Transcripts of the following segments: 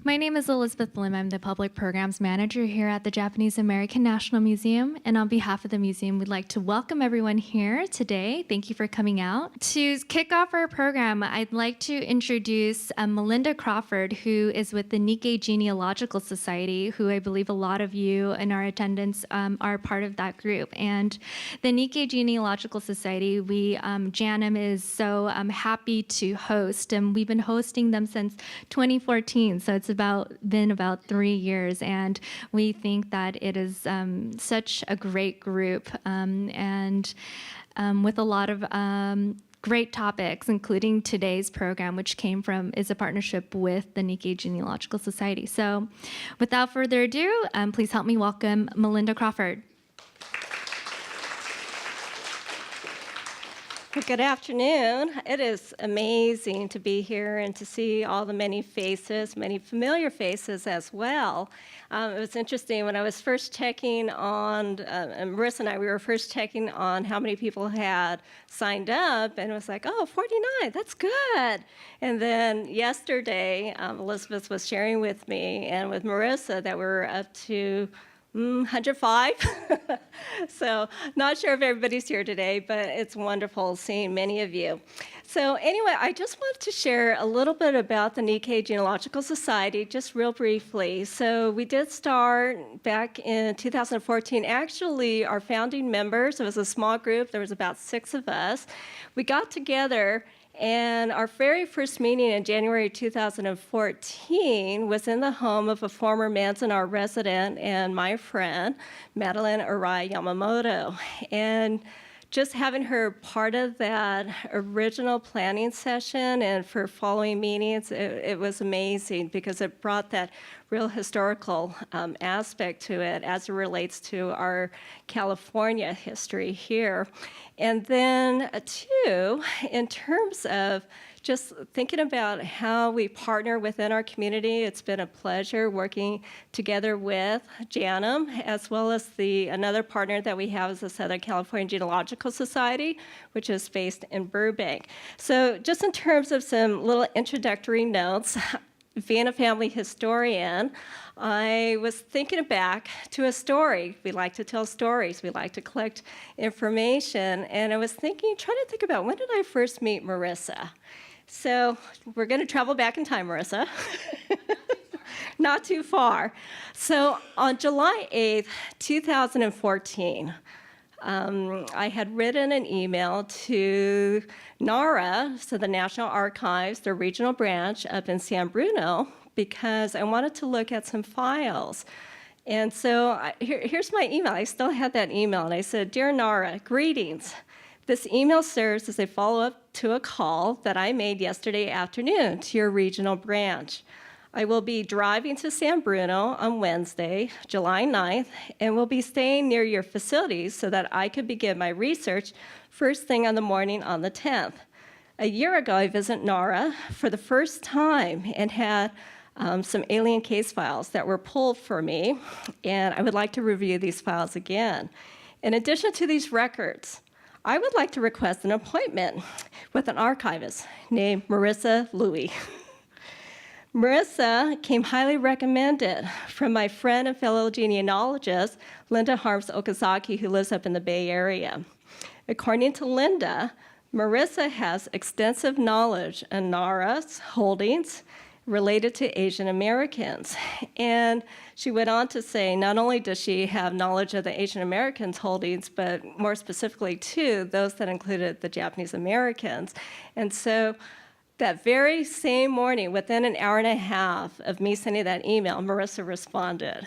My name is Elizabeth Lim. I'm the Public Programs Manager here at the Japanese American National Museum. And on behalf of the museum, we'd like to welcome everyone here today. Thank you for coming out. To kick off our program, I'd like to introduce Melinda Crawford, who is with the Nikkei Genealogical Society, who I believe a lot of you in our attendance are part of that group. And the Nikkei Genealogical Society, JANM is so happy to host. And we've been hosting them since 2014, so it's been about 3 years, and we think that it is such a great group and with a lot of great topics, including today's program, which is a partnership with the Nikkei Genealogical Society. So without further ado, please help me welcome Melinda Crawford. Good afternoon. It is amazing to be here and to see all the many faces, many familiar faces as well. It was interesting when I was first checking on, and Marisa and I, we were first checking on how many people had signed up, and it was like, oh, 49, that's good. And then yesterday, Elizabeth was sharing with me and with Marisa that we're up to 105. So not sure if everybody's here today, but it's wonderful seeing many of you. So anyway, I just wanted to share a little bit about the Nikkei Genealogical Society, just real briefly. So we did start back in 2014. Actually, our founding members, it was a small group. There was about 6 of us. We got together, and our very first meeting in January 2014 was in the home of a former Manzanar resident and my friend, Madeline Arai Yamamoto. And just having her part of that original planning session and for following meetings, it was amazing because it brought that real historical aspect to it as it relates to our California history here. And then, too, in terms of just thinking about how we partner within our community, it's been a pleasure working together with JANM, as well as another partner that we have is the Southern California Genealogical Society, which is based in Burbank. So just in terms of some little introductory notes, being a family historian, I was thinking back to a story. We like to tell stories. We like to collect information. And I was trying to think about when did I first meet Marisa? So we're going to travel back in time, Marisa. Not too far. So on July 8th, 2014, I had written an email to NARA, so the National Archives, their regional branch up in San Bruno, because I wanted to look at some files. And so here's my email. I still had that email, and I said, "Dear NARA, greetings. This email serves as a follow-up to a call that I made yesterday afternoon to your regional branch. I will be driving to San Bruno on Wednesday, July 9th, and will be staying near your facilities so that I could begin my research first thing on the morning on the 10th. A year ago, I visited NARA for the first time and had some alien case files that were pulled for me, and I would like to review these files again. In addition to these records, I would like to request an appointment with an archivist named Marisa Louie. Marisa came highly recommended from my friend and fellow genealogist, Linda Harms Okazaki, who lives up in the Bay Area. According to Linda, Marisa has extensive knowledge in NARA's holdings related to Asian Americans. And she went on to say not only does she have knowledge of the Asian Americans holdings, but more specifically, too, those that included the Japanese Americans. And so that very same morning, within an hour and a half of me sending that email, Marisa responded.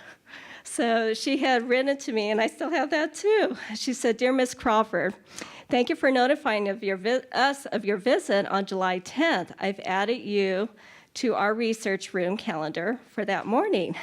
So she had written to me, and I still have that too. She said, "Dear Ms. Crawford, thank you for notifying us of your visit on July 10th. I've added you to our research room calendar for that morning.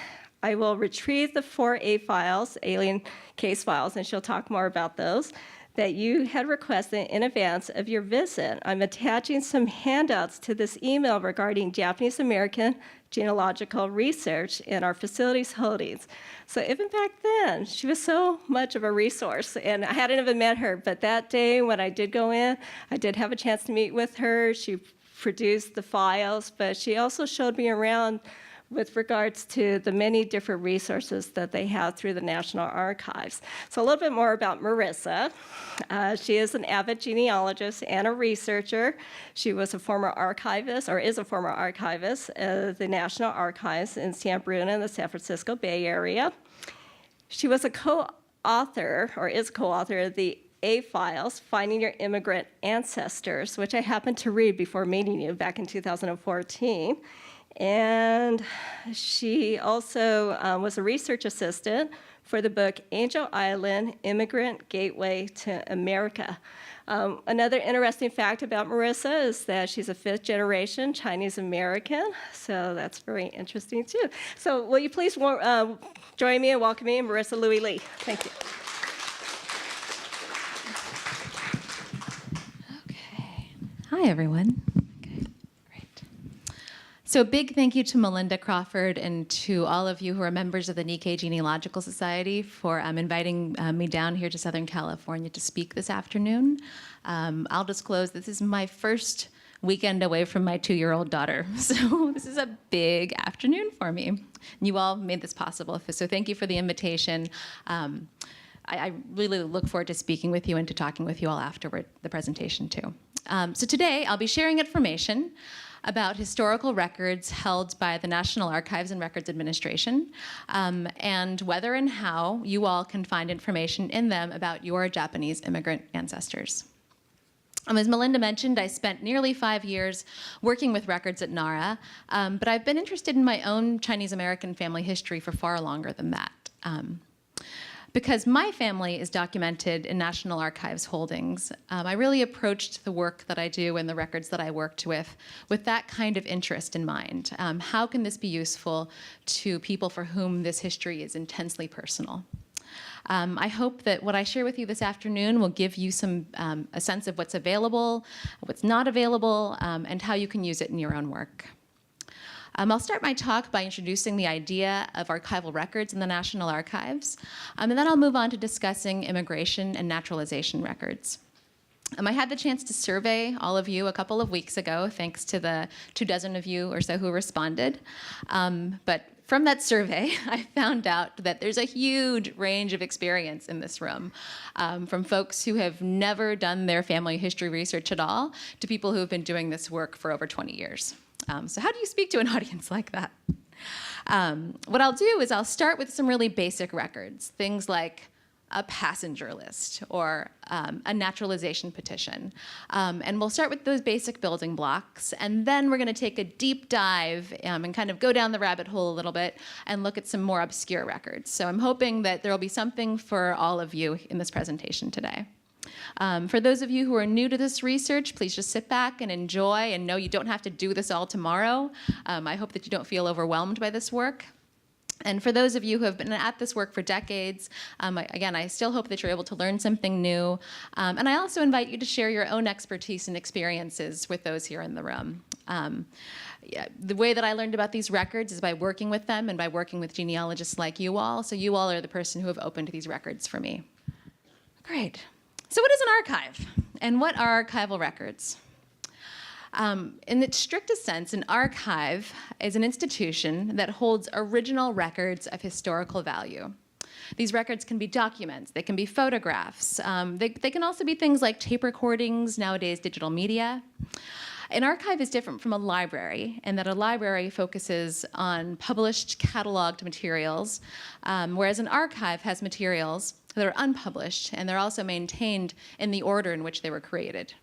I will retrieve the 4A files, alien case files, and she'll talk more about those, that you had requested in advance of your visit. I'm attaching some handouts to this email regarding Japanese American genealogical research in our facilities holdings." So even back then, she was so much of a resource, and I hadn't even met her, but that day when I did go in, I did have a chance to meet with her. She produced the files, but she also showed me around with regards to the many different resources that they have through the National Archives. So a little bit more about Marisa. She is an avid genealogist and a researcher. She was a former archivist, or is a former archivist of the National Archives in San Bruno in the San Francisco Bay Area. She was a co-author, or is co-author of the A-Files, Finding Your Immigrant Ancestors, which I happened to read before meeting you back in 2014. And she also was a research assistant for the book Angel Island, Immigrant Gateway to America. Another interesting fact about Marisa is that she's a fifth generation Chinese American, so that's very interesting too. So will you please join me in welcoming Marisa Louie Lee. Thank you. Okay. Hi, everyone. Okay, great. So a big thank you to Melinda Crawford and to all of you who are members of the Nikkei Genealogical Society for inviting me down here to Southern California to speak this afternoon. I'll disclose this is my first weekend away from my 2-year-old daughter. So this is a big afternoon for me. And you all made this possible, so thank you for the invitation. I really look forward to speaking with you and to talking with you all afterward the presentation too. So today I'll be sharing information about historical records held by the National Archives and Records Administration, and whether and how you all can find information in them about your Japanese immigrant ancestors. As Melinda mentioned, I spent nearly 5 years working with records at NARA, but I've been interested in my own Chinese American family history for far longer than that. Because my family is documented in National Archives holdings, I really approached the work that I do and the records that I worked with that kind of interest in mind. How can this be useful to people for whom this history is intensely personal? I hope that what I share with you this afternoon will give you a sense of what's available, what's not available, and how you can use it in your own work. I'll start my talk by introducing the idea of archival records in the National Archives, and then I'll move on to discussing immigration and naturalization records. I had the chance to survey all of you a couple of weeks ago, thanks to the 24 of you or so who responded. But from that survey, I found out that there's a huge range of experience in this room, from folks who have never done their family history research at all to people who have been doing this work for over 20 years. So how do you speak to an audience like that? What I'll do is I'll start with some really basic records, things like a passenger list or a naturalization petition. And we'll start with those basic building blocks, and then we're going to take a deep dive and kind of go down the rabbit hole a little bit and look at some more obscure records. So I'm hoping that there will be something for all of you in this presentation today. For those of you who are new to this research, please just sit back and enjoy and know you don't have to do this all tomorrow. I hope that you don't feel overwhelmed by this work. And for those of you who have been at this work for decades, again, I still hope that you're able to learn something new. And I also invite you to share your own expertise and experiences with those here in the room. The way that I learned about these records is by working with them and by working with genealogists like you all. So you all are the person who have opened these records for me. Great. So what is an archive? And what are archival records? In its strictest sense, an archive is an institution that holds original records of historical value. These records can be documents, they can be photographs, they can also be things like tape recordings, nowadays digital media. An archive is different from a library in that a library focuses on published, cataloged materials, whereas an archive has materials that are unpublished, and they're also maintained in the order in which they were created.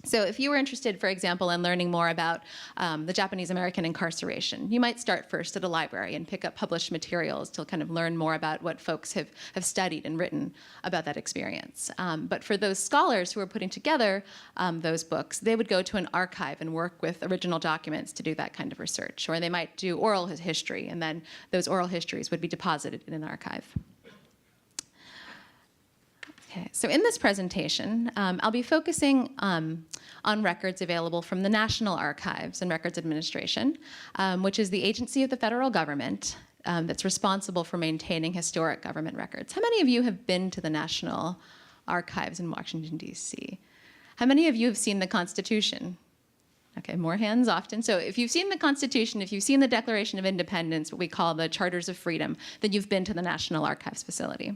So if you were interested, for example, in learning more about the Japanese American incarceration, you might start first at a library and pick up published materials to kind of learn more about what folks have studied and written about that experience. But for those scholars who are putting together those books, they would go to an archive and work with original documents to do that kind of research. Or they might do oral history, and then those oral histories would be deposited in an archive. Okay, so in this presentation, I'll be focusing on records available from the National Archives and Records Administration, which is the agency of the federal government that's responsible for maintaining historic government records. How many of you have been to the National Archives in Washington, D.C.? How many of you have seen the Constitution? Okay, more hands often. So if you've seen the Constitution, if you've seen the Declaration of Independence, what we call the Charters of Freedom, then you've been to the National Archives facility.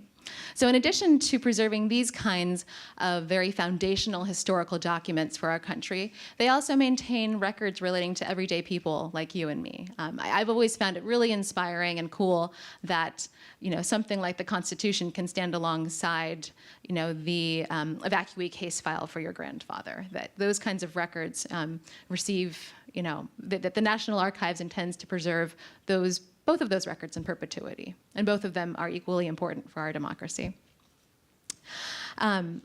So in addition to preserving these kinds of very foundational historical documents for our country, they also maintain records relating to everyday people like you and me. I've always found it really inspiring and cool that something like the Constitution can stand alongside the evacuee case file for your grandfather. That those kinds of records receive, that the National Archives intends to preserve both of those records in perpetuity, and both of them are equally important for our democracy. The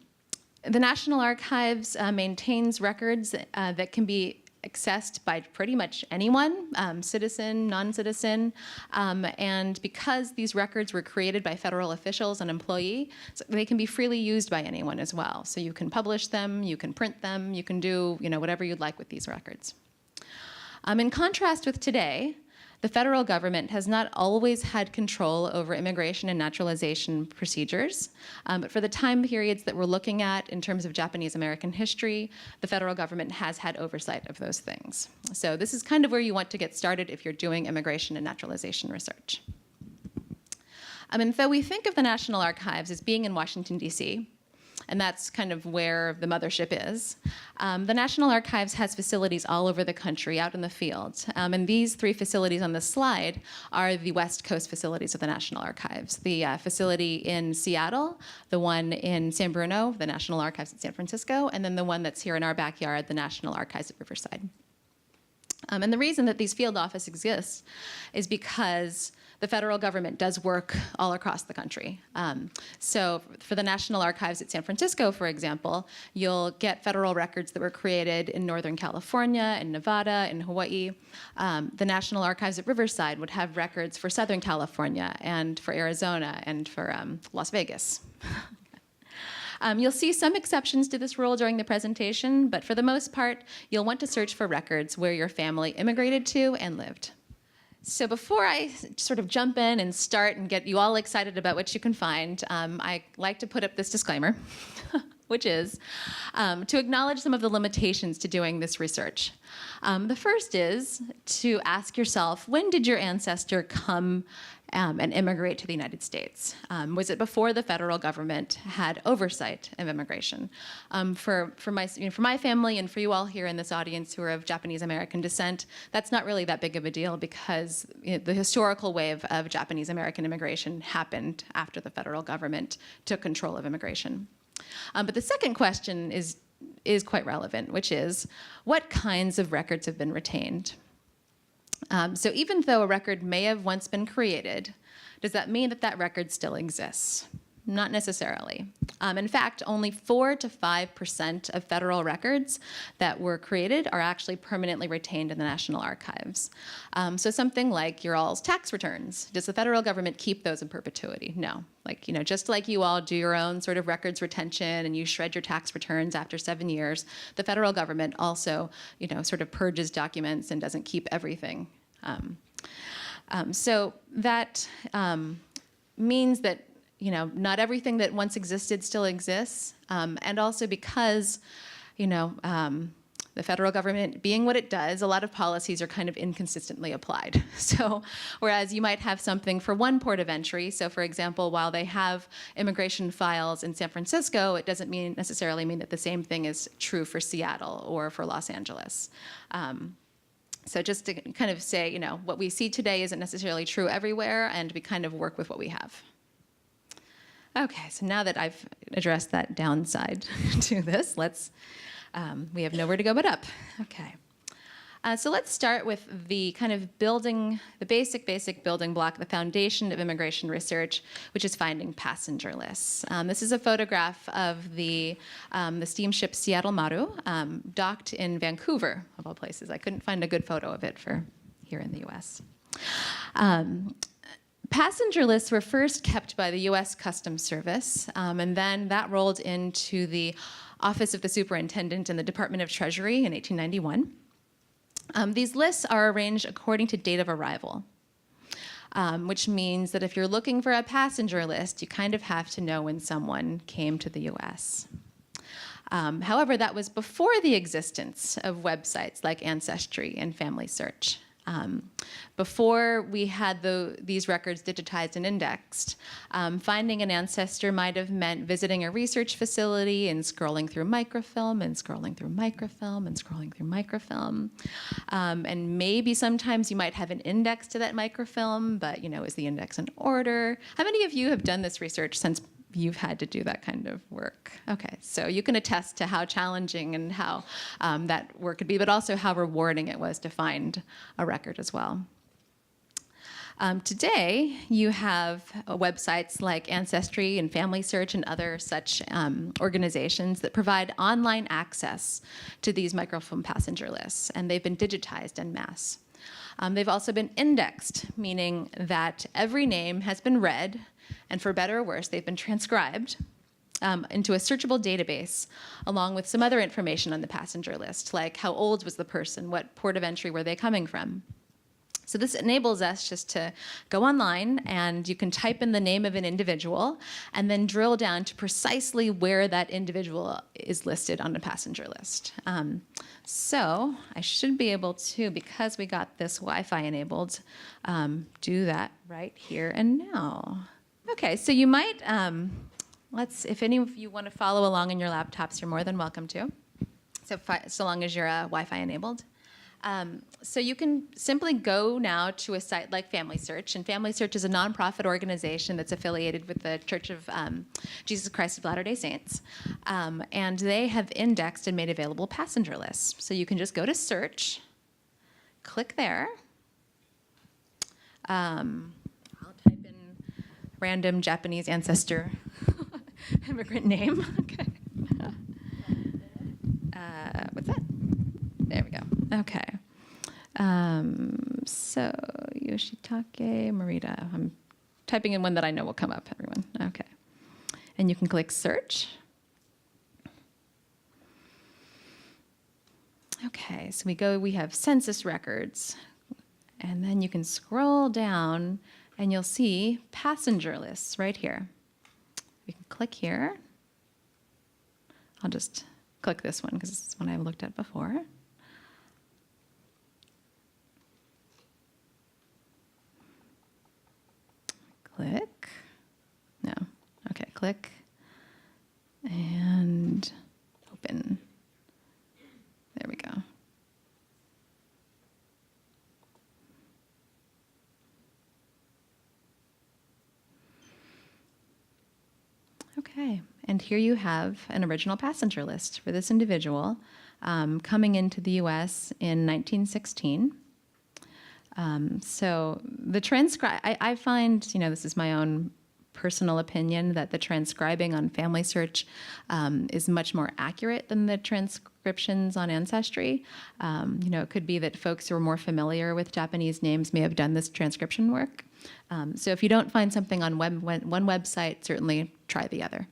National Archives maintains records that can be accessed by pretty much anyone, citizen, non-citizen, and because these records were created by federal officials and employees, so they can be freely used by anyone as well. So you can publish them, you can print them, you can do whatever you'd like with these records. In contrast with today, the federal government has not always had control over immigration and naturalization procedures, but for the time periods that we're looking at in terms of Japanese American history, the federal government has had oversight of those things. So this is kind of where you want to get started if you're doing immigration and naturalization research. And so we think of the National Archives as being in Washington, D.C., and that's kind of where the mothership is. The National Archives has facilities all over the country, out in the field. And these 3 facilities on the slide are the West Coast facilities of the National Archives. The facility in Seattle, the one in San Bruno, the National Archives in San Francisco, and then the one that's here in our backyard, the National Archives at Riverside. And the reason that these field offices exist is because the federal government does work all across the country. So for the National Archives at San Francisco, for example, you'll get federal records that were created in Northern California, in Nevada, in Hawaii. The National Archives at Riverside would have records for Southern California and for Arizona and for Las Vegas. You'll see some exceptions to this rule during the presentation, but for the most part, you'll want to search for records where your family immigrated to and lived. So before I sort of jump in and start and get you all excited about what you can find, I like to put up this disclaimer, which is to acknowledge some of the limitations to doing this research. The first is to ask yourself, when did your ancestor come and immigrate to the United States? Was it before the federal government had oversight of immigration? For my family and for you all here in this audience who are of Japanese American descent, that's not really that big of a deal because the historical wave of Japanese American immigration happened after the federal government took control of immigration. But the second question is quite relevant, which is, what kinds of records have been retained? So even though a record may have once been created, does that mean that that record still exists? Not necessarily. In fact, only 4 to 5% of federal records that were created are actually permanently retained in the National Archives. So something like your all's tax returns. Does the federal government keep those in perpetuity? No. Just like you all do your own sort of records retention and you shred your tax returns after 7 years, the federal government also, sort of purges documents and doesn't keep everything. So that means that not everything that once existed still exists, and also because, the federal government being what it does, a lot of policies are kind of inconsistently applied. So whereas you might have something for one port of entry, so for example, while they have immigration files in San Francisco, it doesn't necessarily mean that the same thing is true for Seattle or for Los Angeles. So just to kind of say, what we see today isn't necessarily true everywhere, and we kind of work with what we have. Okay, so now that I've addressed that downside to this, we have nowhere to go but up. Okay. So let's start with the kind of the basic building block, the foundation of immigration research, which is finding passenger lists. This is a photograph of the steamship Seattle Maru, docked in Vancouver, of all places. I couldn't find a good photo of it for here in the US. Passenger lists were first kept by the US Customs Service, and then that rolled into the Office of the Superintendent in the Department of Treasury in 1891. These lists are arranged according to date of arrival, which means that if you're looking for a passenger list, you kind of have to know when someone came to the US. However, that was before the existence of websites like Ancestry and Family Search. Before we had these records digitized and indexed, finding an ancestor might have meant visiting a research facility and scrolling through microfilm and scrolling through microfilm and scrolling through microfilm. And maybe sometimes you might have an index to that microfilm, but is the index in order? How many of you have done this research since you've had to do that kind of work? Okay, so you can attest to how challenging and how that work could be, but also how rewarding it was to find a record as well. Today, you have websites like Ancestry and Family Search and other such organizations that provide online access to these microfilm passenger lists, and they've been digitized en masse. They've also been indexed, meaning that every name has been read, and for better or worse, they've been transcribed into a searchable database, along with some other information on the passenger list, like how old was the person, what port of entry were they coming from. So this enables us just to go online, and you can type in the name of an individual and then drill down to precisely where that individual is listed on the passenger list. So I should be able to, because we got this Wi-Fi enabled, do that right here and now. Okay, so you might, if any of you want to follow along in your laptops, you're more than welcome to, so long as you're Wi-Fi enabled. So you can simply go now to a site like Family Search, and Family Search is a nonprofit organization that's affiliated with the Church of Jesus Christ of Latter-day Saints, and they have indexed and made available passenger lists. So you can just go to Search, click there. I'll type in random Japanese ancestor immigrant name. Okay. What's that? There we go. Okay. So Yoshitake Morita. I'm typing in one that I know will come up, everyone. Okay. And you can click search. Okay, so we have census records. And then you can scroll down and you'll see passenger lists right here. We can click here. I'll just click this one because it's one I've looked at before. Click. No. Okay, click. And open. There we go. Okay, and here you have an original passenger list for this individual coming into the U.S. in 1916. So the I find, this is my own personal opinion, that the transcribing on Family Search is much more accurate than the transcriptions on Ancestry. It could be that folks who are more familiar with Japanese names may have done this transcription work. So if you don't find something on one website, certainly try the other.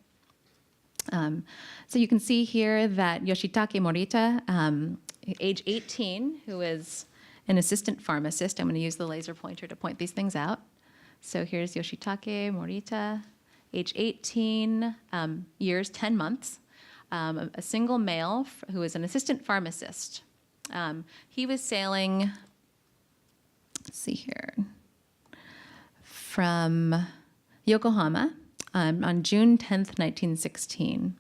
So you can see here that Yoshitake Morita, age 18, who is an assistant pharmacist. I'm going to use the laser pointer to point these things out. So here's Yoshitake Morita, age 18, years, 10 months, a single male who is an assistant pharmacist. He was sailing, let's see here, from Yokohama on June 10th, 1916.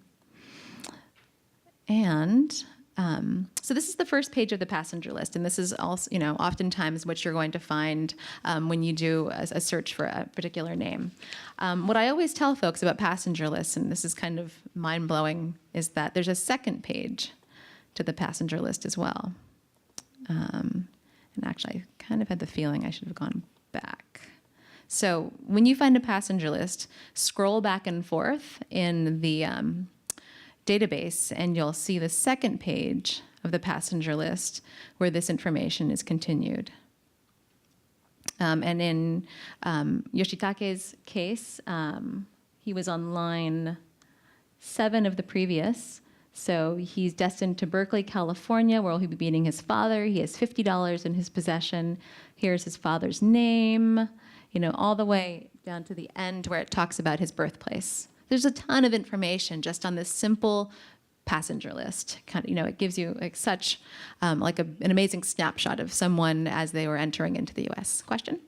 And so this is the first page of the passenger list, and this is also, oftentimes what you're going to find when you do a search for a particular name. What I always tell folks about passenger lists, and this is kind of mind-blowing, is that there's a second page to the passenger list as well. And actually, I kind of had the feeling I should have gone back. So when you find a passenger list, scroll back and forth in the database, and you'll see the second page of the passenger list where this information is continued. And in Yoshitake's case, he was on line 7 of the previous. So he's destined to Berkeley, California, where he'll be meeting his father. He has $50 in his possession. Here's his father's name, all the way down to the end where it talks about his birthplace. There's a ton of information just on this simple passenger list. Kind of, it gives you like such like an amazing snapshot of someone as they were entering into the U.S. Question?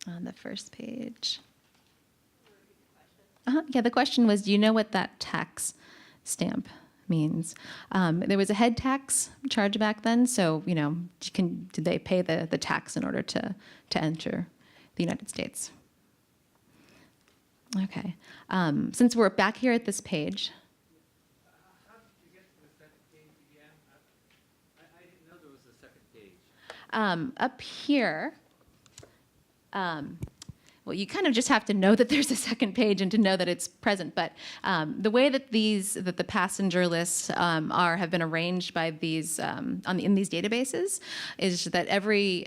On the first page. Yeah, the question was, do you know what that tax stamp means? There was a head tax charge back then, so did they pay the tax in order to enter the United States? Okay. Since we're back here at this page. How did you get to the second page again? I didn't know there was a second page. Up here, well, you kind of just have to know that there's a second page and to know that it's present. But the way that the passenger lists have been arranged by these in these databases is that every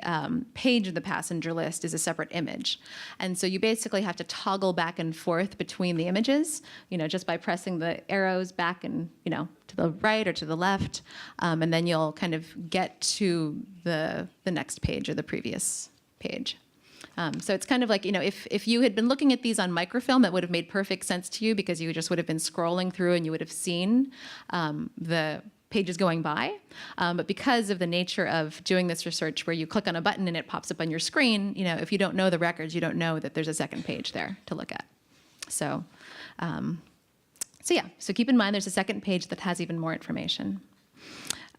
page of the passenger list is a separate image, and so you basically have to toggle back and forth between the images, just by pressing the arrows back and to the right or to the left, and then you'll kind of get to the next page or the previous page. So it's kind of like, if you had been looking at these on microfilm, that would have made perfect sense to you because you just would have been scrolling through and you would have seen the pages going by. But because of the nature of doing this research where you click on a button and it pops up on your screen, if you don't know the records, you don't know that there's a second page there to look at. So keep in mind there's a second page that has even more information.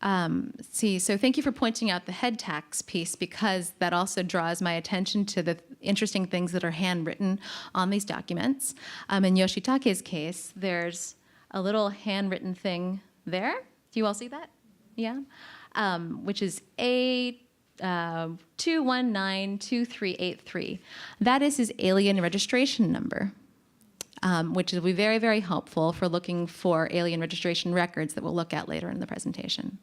So thank you for pointing out the head tax piece because that also draws my attention to the interesting things that are handwritten on these documents. In Yoshitake's case, there's a little handwritten thing there. Do you all see that? Yeah? Which is A2192383. That is his alien registration number. Which will be very, very helpful for looking for alien registration records that we'll look at later in the presentation.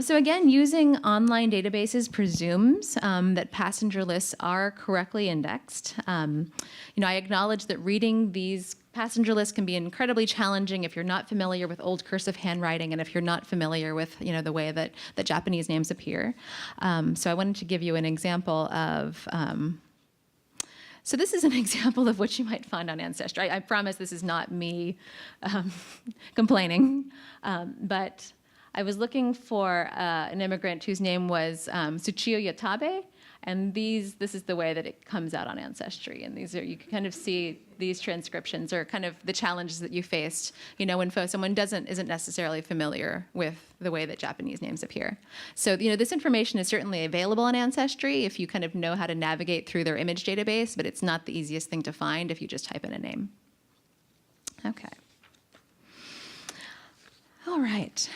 So again, using online databases presumes that passenger lists are correctly indexed. I acknowledge that reading these passenger lists can be incredibly challenging if you're not familiar with old cursive handwriting and if you're not familiar with the way that Japanese names appear. So I wanted to give you an example of so this is an example of what you might find on Ancestry. I promise this is not me complaining, but I was looking for an immigrant whose name was Tsuchiyo Yatabe, and this is the way that it comes out on Ancestry. And you can kind of see these transcriptions are kind of the challenges that you faced, when someone isn't necessarily familiar with the way that Japanese names appear. So, this information is certainly available on Ancestry if you kind of know how to navigate through their image database, but it's not the easiest thing to find if you just type in a name. Okay. All right.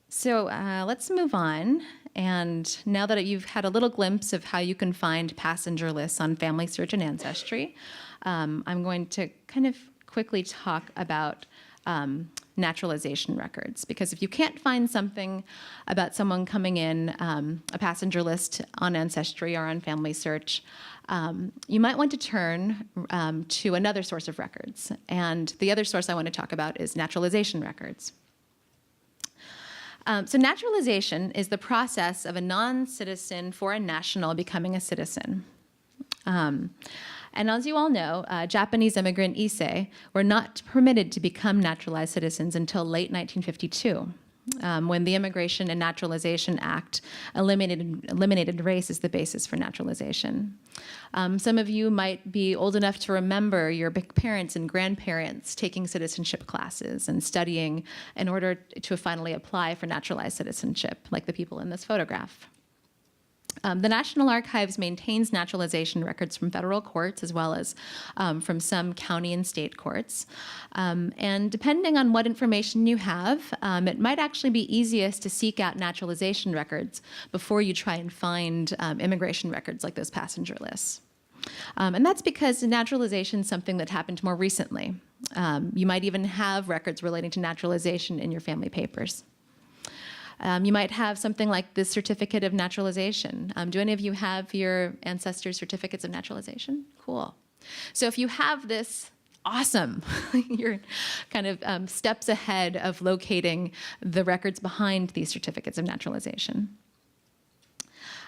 So let's move on. And now that you've had a little glimpse of how you can find passenger lists on Family Search and Ancestry, I'm going to kind of quickly talk about naturalization records. Because if you can't find something about someone coming in, a passenger list on Ancestry or on Family Search, you might want to turn to another source of records. And the other source I want to talk about is naturalization records. So naturalization is the process of a non-citizen foreign national becoming a citizen. And as you all know, Japanese immigrant Issei were not permitted to become naturalized citizens until late 1952, when the Immigration and Naturalization Act eliminated race as the basis for naturalization. Some of you might be old enough to remember your parents and grandparents taking citizenship classes and studying in order to finally apply for naturalized citizenship, like the people in this photograph. The National Archives maintains naturalization records from federal courts as well as from some county and state courts. And depending on what information you have, it might actually be easiest to seek out naturalization records before you try and find immigration records like those passenger lists. And that's because naturalization is something that happened more recently. You might even have records relating to naturalization in your family papers. You might have something like this certificate of naturalization. Do any of you have your ancestors' certificates of naturalization? Cool. So if you have this, awesome. You're kind of steps ahead of locating the records behind these certificates of naturalization.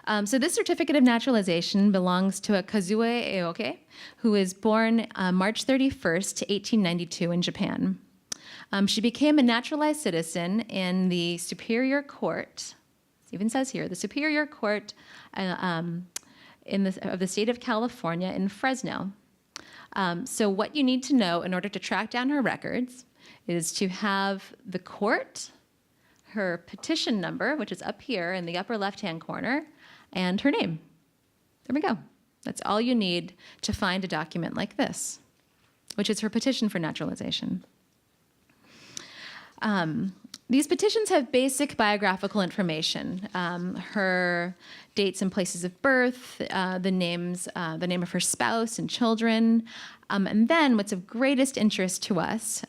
So this certificate of naturalization belongs to a Kazue Eoke, who was born March 31st to 1892 in Japan. She became a naturalized citizen in the Superior Court, it even says here, the Superior Court of the state of California in Fresno. So what you need to know in order to track down her records is to have the court, her petition number, which is up here in the upper left-hand corner, and her name. There we go. That's all you need to find a document like this, which is her petition for naturalization. These petitions have basic biographical information, her dates and places of birth, the name of her spouse and children, and then what's of greatest interest to us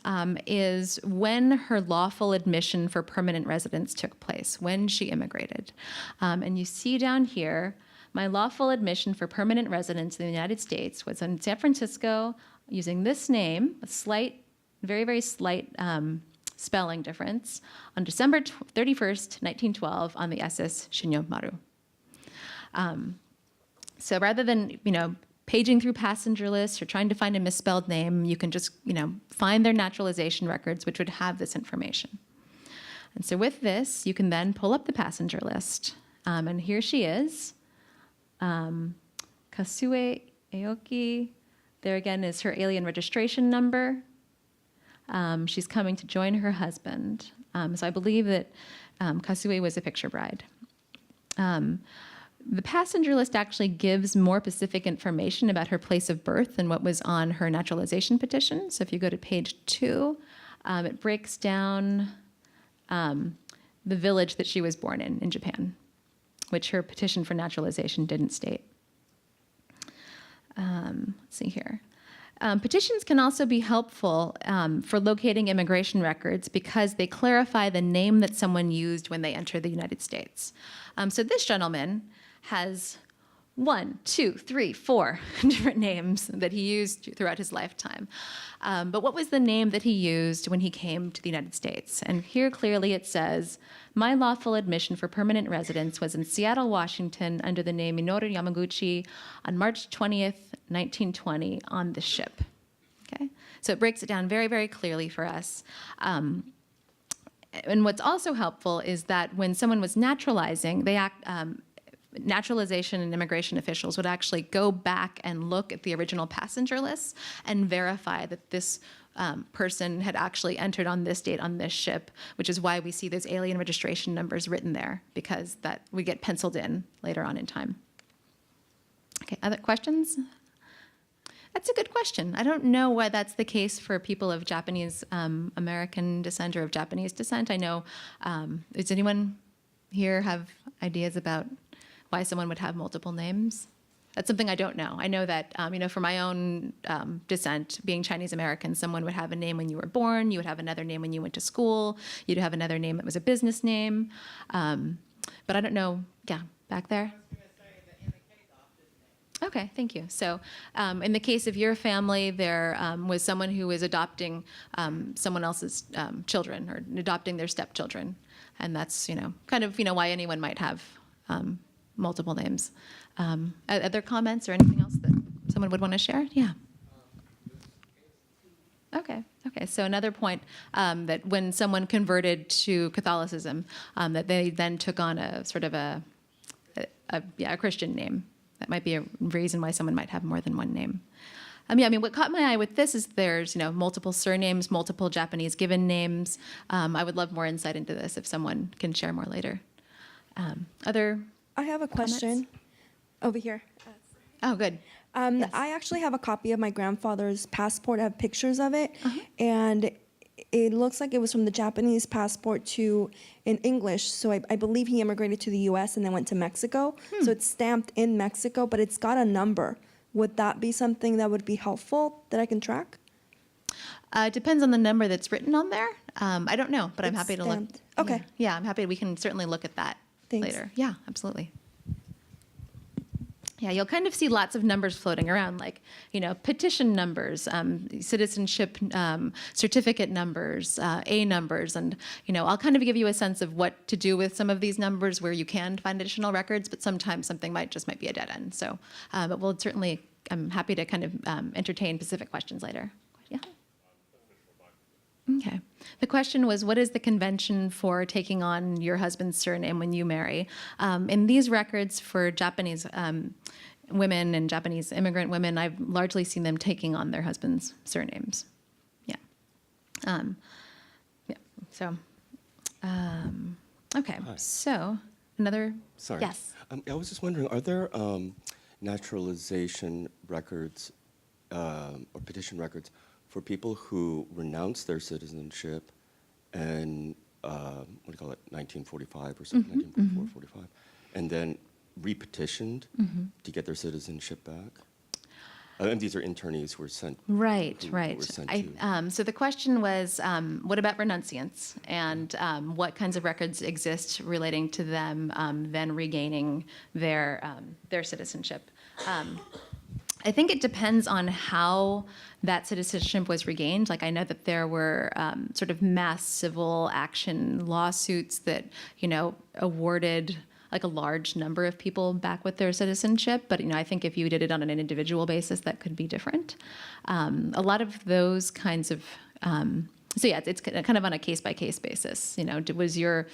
is when her lawful admission for permanent residence took place, when she immigrated. And you see down here, my lawful admission for permanent residence in the United States was in San Francisco using this name, a slight, very, very slight spelling difference, on December 31st, 1912, on the SS Shinyomaru. So rather than, paging through passenger lists or trying to find a misspelled name, you can just, find their naturalization records, which would have this information. And so with this, you can then pull up the passenger list. And here she is, Kasue Aoki. There again is her alien registration number. She's coming to join her husband. So I believe that Kasue was a picture bride. The passenger list actually gives more specific information about her place of birth than what was on her naturalization petition. So if you go to page 2, it breaks down the village that she was born in Japan, which her petition for naturalization didn't state. Let's see here. Petitions can also be helpful for locating immigration records because they clarify the name that someone used when they entered the United States. So this gentleman has 1, 2, 3, 4 different names that he used throughout his lifetime. But what was the name that he used when he came to the United States? And here clearly it says, my lawful admission for permanent residence was in Seattle, Washington, under the name Minoru Yamaguchi on March 20th, 1920, on the ship. Okay, so it breaks it down very, very clearly for us. And what's also helpful is that when someone was naturalizing, naturalization and immigration officials would actually go back and look at the original passenger lists and verify that this person had actually entered on this date on this ship, which is why we see those alien registration numbers written there, because that we get penciled in later on in time. Okay, other questions? That's a good question. I don't know why that's the case for people of Japanese American descent or of Japanese descent. I know, does anyone here have ideas about why someone would have multiple names? That's something I don't know. I know that, for my own descent, being Chinese American, someone would have a name when you were born, you would have another name when you went to school, you'd have another name that was a business name. But I don't know, yeah, back there? Okay, thank you. So in the case of your family, there was someone who was adopting someone else's children or adopting their stepchildren. And that's, kind of, why anyone might have multiple names. Other comments or anything else that someone would want to share? Yeah. Okay. So another point that when someone converted to Catholicism, that they then took on a sort of a Christian name. That might be a reason why someone might have more than one name. What caught my eye with this is there's, multiple surnames, multiple Japanese given names. I would love more insight into this if someone can share more later. Other I have a question comments? over here. Oh, good. Yes. I actually have a copy of my grandfather's passport. I have pictures of it. And it looks like it was from the Japanese passport to in English. So I believe he immigrated to the U.S. and then went to Mexico. So it's stamped in Mexico, but it's got a number. Would that be something that would be helpful that I can track? It depends on the number that's written on there. I don't know, but I'm It's happy to look. stamped. Okay. Yeah, I'm happy. We can certainly look at that Thanks. later. Yeah, absolutely. Yeah, you'll kind of see lots of numbers floating around, like, petition numbers, citizenship certificate numbers, A numbers, and, I'll kind of give you a sense of what to do with some of these numbers where you can find additional records, but sometimes something might be a dead end. So, but we'll certainly, I'm happy to kind of entertain specific questions later. Yeah? Okay. The question was, what is the convention for taking on your husband's surname when you marry? In these records for Japanese women and Japanese immigrant women, I've largely seen them taking on their husband's surnames. Yeah. Yeah. So, okay. Hi. So, another. Sorry. Yes. I was just wondering, are there naturalization records or petition records for people who renounce their citizenship and, 1945 or something, 1944, 45, and then repetitioned to get their citizenship back? And these are internees who were sent. Right, who right. were sent to. So the question was, what about renunciants, and what kinds of records exist relating to them then regaining their citizenship? I think it depends on how that citizenship was regained. Like, I know that there were sort of mass civil action lawsuits that, awarded like a large number of people back with their citizenship. But, I think if you did it on an individual basis, that could be different. A lot of those kinds of so yeah, it's kind of on a case-by-case basis. Was your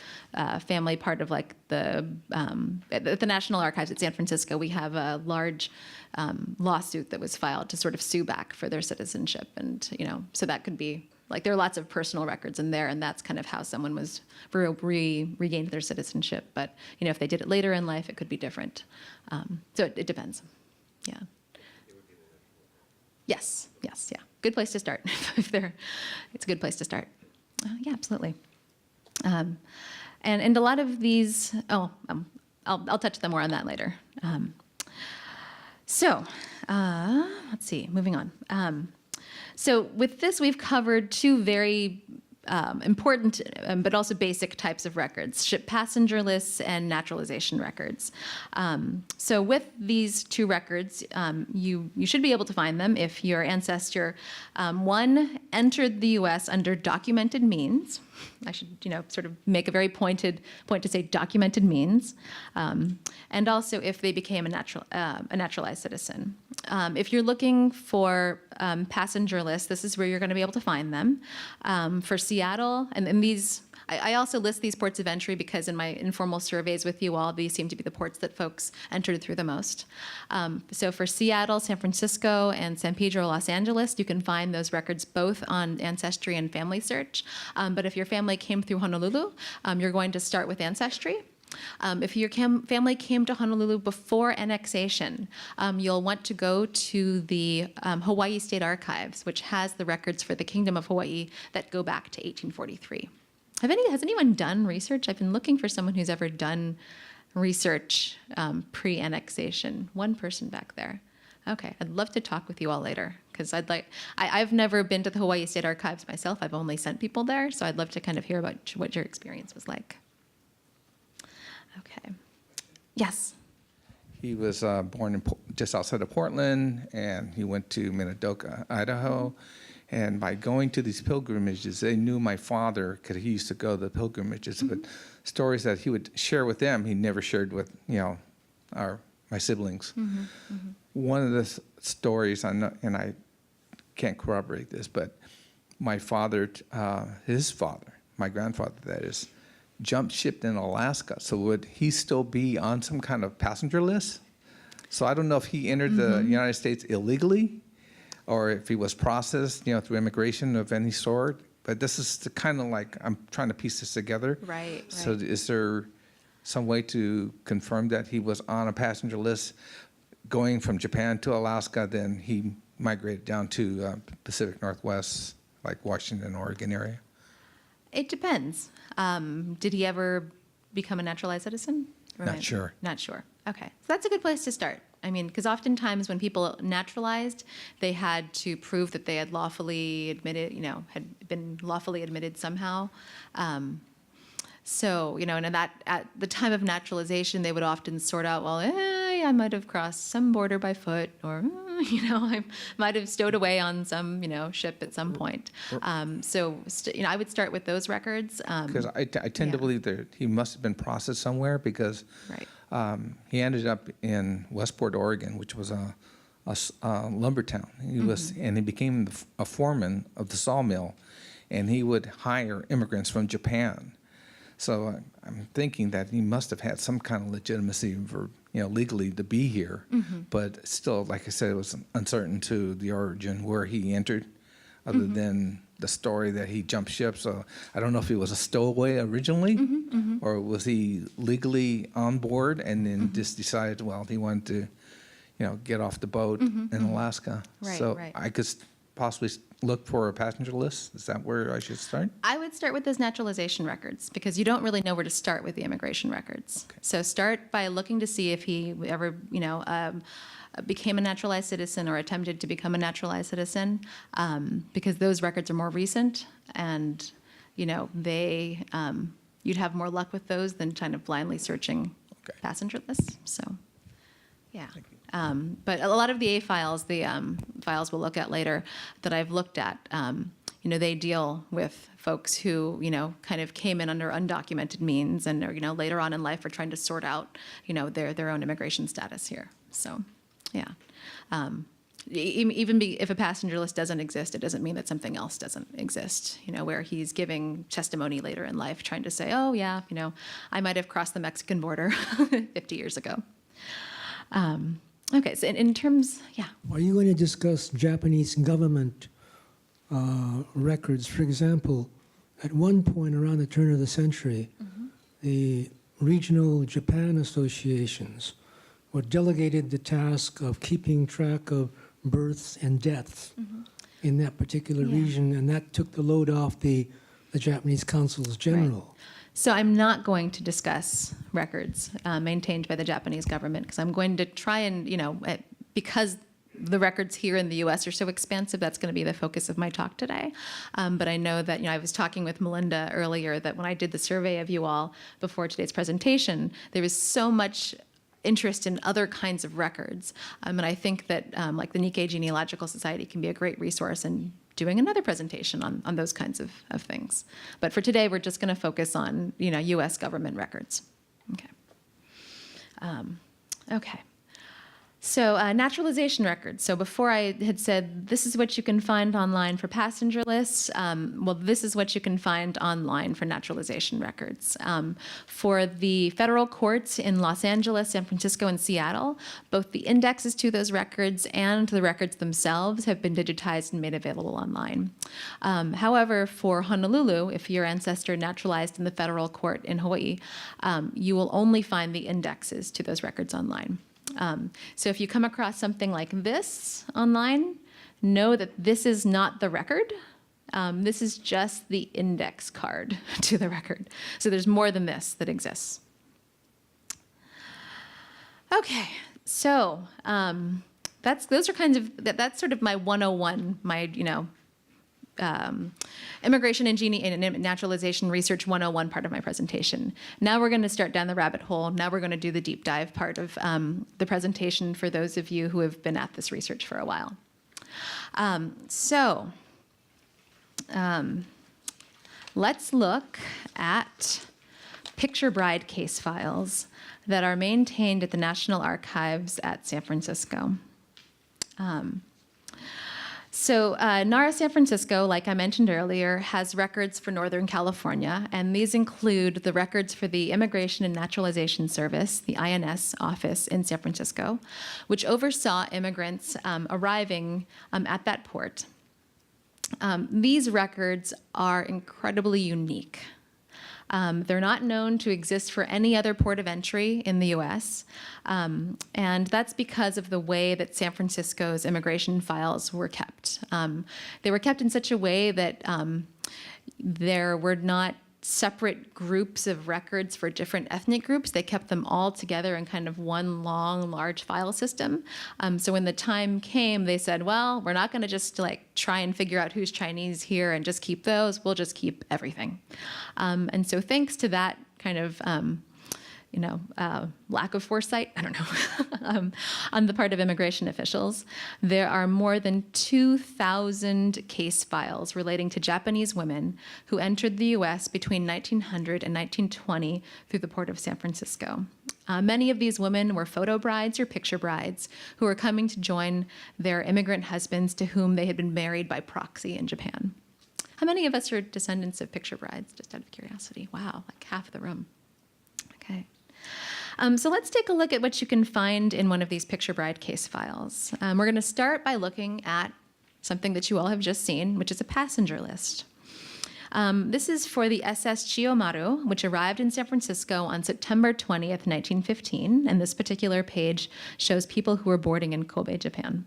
family part of like at the National Archives at San Francisco? We have a large lawsuit that was filed to sort of sue back for their citizenship, and so that could be like, there are lots of personal records in there, and that's kind of how someone was regained their citizenship. But if they did it later in life, it could be different. So it depends. Yeah. Yes. Yeah. Good place to start. It's a good place to start. Yeah, absolutely. And a lot of these. I'll touch them more on that later. So let's see. Moving on. So with this, we've covered two very important but also basic types of records: ship passenger lists and naturalization records. So with these two records, you should be able to find them if your ancestor, one, entered the U.S. under documented means. I should, sort of make a very point to say documented means, and also if they became a naturalized citizen. If you're looking for passenger lists, this is where you're going to be able to find them. For Seattle, and these, I also list these ports of entry because in my informal surveys with you all, these seem to be the ports that folks entered through the most. So for Seattle, San Francisco, and San Pedro, Los Angeles, you can find those records both on Ancestry and Family Search. But if your family came through Honolulu, you're going to start with Ancestry. If your family came to Honolulu before annexation, you'll want to go to the Hawaii State Archives, which has the records for the Kingdom of Hawaii that go back to 1843. Has anyone done research? I've been looking for someone who's ever done research pre-annexation. One person back there. Okay, I'd love to talk with you all later, because I've never been to the Hawaii State Archives myself. I've only sent people there, so I'd love to kind of hear about what your experience was like. Okay. Yes. He was born just outside of Portland, and he went to Minidoka, Idaho. And by going to these pilgrimages, they knew my father because he used to go to the pilgrimages. But stories that he would share with them, he never shared with my siblings. One of the stories, and I can't corroborate this, but my father, his father, my grandfather, that is, jumped ship in Alaska. So would he still be on some kind of passenger list? So I don't know if he entered the United States illegally, or if he was processed, through immigration of any sort. But this is the kind of like, I'm trying to piece this together. Right. So is there some way to confirm that he was on a passenger list going from Japan to Alaska, then he migrated down to Pacific Northwest, like Washington, Oregon area? It depends. Did he ever become a naturalized citizen? Not sure. Not sure. Okay. So that's a good place to start. I mean, because oftentimes when people naturalized, they had to prove that they had lawfully admitted, had been lawfully admitted somehow. So, and that at the time of naturalization, they would often sort out, well, I might have crossed some border by foot, or I might have stowed away on some ship at some point. I would start with those records. Because I tend to believe that he must have been processed somewhere, because he ended up in Westport, Oregon, which was a lumber town. And he became a foreman of the sawmill, and he would hire immigrants from Japan. So I'm thinking that he must have had some kind of legitimacy for, legally to be here. But still, like I said, it was uncertain to the origin where he entered, other than the story that he jumped ship. So I don't know if he was a stowaway originally, or was he legally on board and then just decided, well, he wanted to, get off the boat in Alaska. I could possibly look for a passenger list. Is that where I should start? I would start with those naturalization records, because you don't really know where to start with the immigration records. Okay. So start by looking to see if he ever, became a naturalized citizen or attempted to become a naturalized citizen, because those records are more recent, and they you'd have more luck with those than kind of blindly searching passenger lists. So, yeah. But a lot of the A files, the files we'll look at later that I've looked at, they deal with folks who, kind of came in under undocumented means and, later on in life are trying to sort out, their own immigration status here. So, yeah. If a passenger list doesn't exist, it doesn't mean that something else doesn't exist, where he's giving testimony later in life trying to say, oh, yeah, I might have crossed the Mexican border 50 years ago. Okay, so in terms, Are you going to discuss Japanese government records? For example, at one point around the turn of the century, the regional Japan associations were delegated the task of keeping track of births and deaths in that particular region, and that took the load off the Japanese consuls general. Right. So I'm not going to discuss records maintained by the Japanese government, because I'm going to try and, because the records here in the U.S. are so expansive, that's going to be the focus of my talk today. But I know that, I was talking with Melinda earlier that when I did the survey of you all before today's presentation, there was so much interest in other kinds of records. And I think that like the Nikkei Genealogical Society can be a great resource in doing another presentation on those kinds of things. But for today, we're just going to focus on, U.S. government records. Okay. Okay. So naturalization records. So before I had said, this is what you can find online for passenger lists. Well, this is what you can find online for naturalization records. For the federal courts in Los Angeles, San Francisco, and Seattle, both the indexes to those records and the records themselves have been digitized and made available online. However, for Honolulu, if your ancestor naturalized in the federal court in Hawaii, you will only find the indexes to those records online. So if you come across something like this online, know that this is not the record. This is just the index card to the record. So there's more than this that exists. Okay, so that's sort of my 101, my Immigration and Naturalization Research 101 part of my presentation. Now we're going to start down the rabbit hole. Now we're going to do the deep dive part of the presentation for those of you who have been at this research for a while. Let's look at picture bride case files that are maintained at the National Archives at San Francisco. NARA San Francisco, like I mentioned earlier, has records for Northern California, and these include the records for the Immigration and Naturalization Service, the INS office in San Francisco, which oversaw immigrants arriving at that port. These records are incredibly unique. They're not known to exist for any other port of entry in the U.S., and that's because of the way that San Francisco's immigration files were kept. They were kept in such a way that there were not separate groups of records for different ethnic groups. They kept them all together in kind of one long, large file system. So when the time came, they said, well, we're not going to just try and figure out who's Chinese here and just keep those. We'll just keep everything. And so thanks to that kind of lack of foresight, I don't know, on the part of immigration officials. There are more than 2,000 case files relating to Japanese women who entered the U.S. between 1900 and 1920 through the port of San Francisco. Many of these women were photo brides or picture brides who were coming to join their immigrant husbands to whom they had been married by proxy in Japan. How many of us are descendants of picture brides, just out of curiosity? Wow, like half the room. Okay. So let's take a look at what you can find in one of these picture bride case files. We're going to start by looking at something that you all have just seen, which is a passenger list. This is for the SS Chiyomaru, which arrived in San Francisco on September 20th, 1915, and this particular page shows people who were boarding in Kobe, Japan.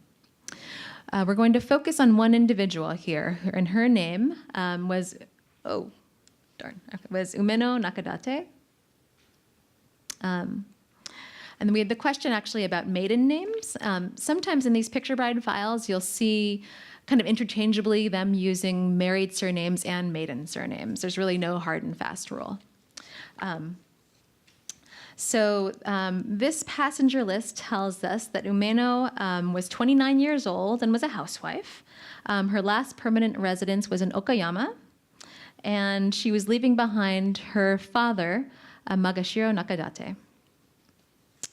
We're going to focus on one individual here, and her name was Umeno Nakadate. And we had the question actually about maiden names. Sometimes in these picture bride files, you'll see kind of interchangeably them using married surnames and maiden surnames. There's really no hard and fast rule. This passenger list tells us that Umeno was 29 years old and was a housewife. Her last permanent residence was in Okayama, and she was leaving behind her father, Magashiro Nakadate.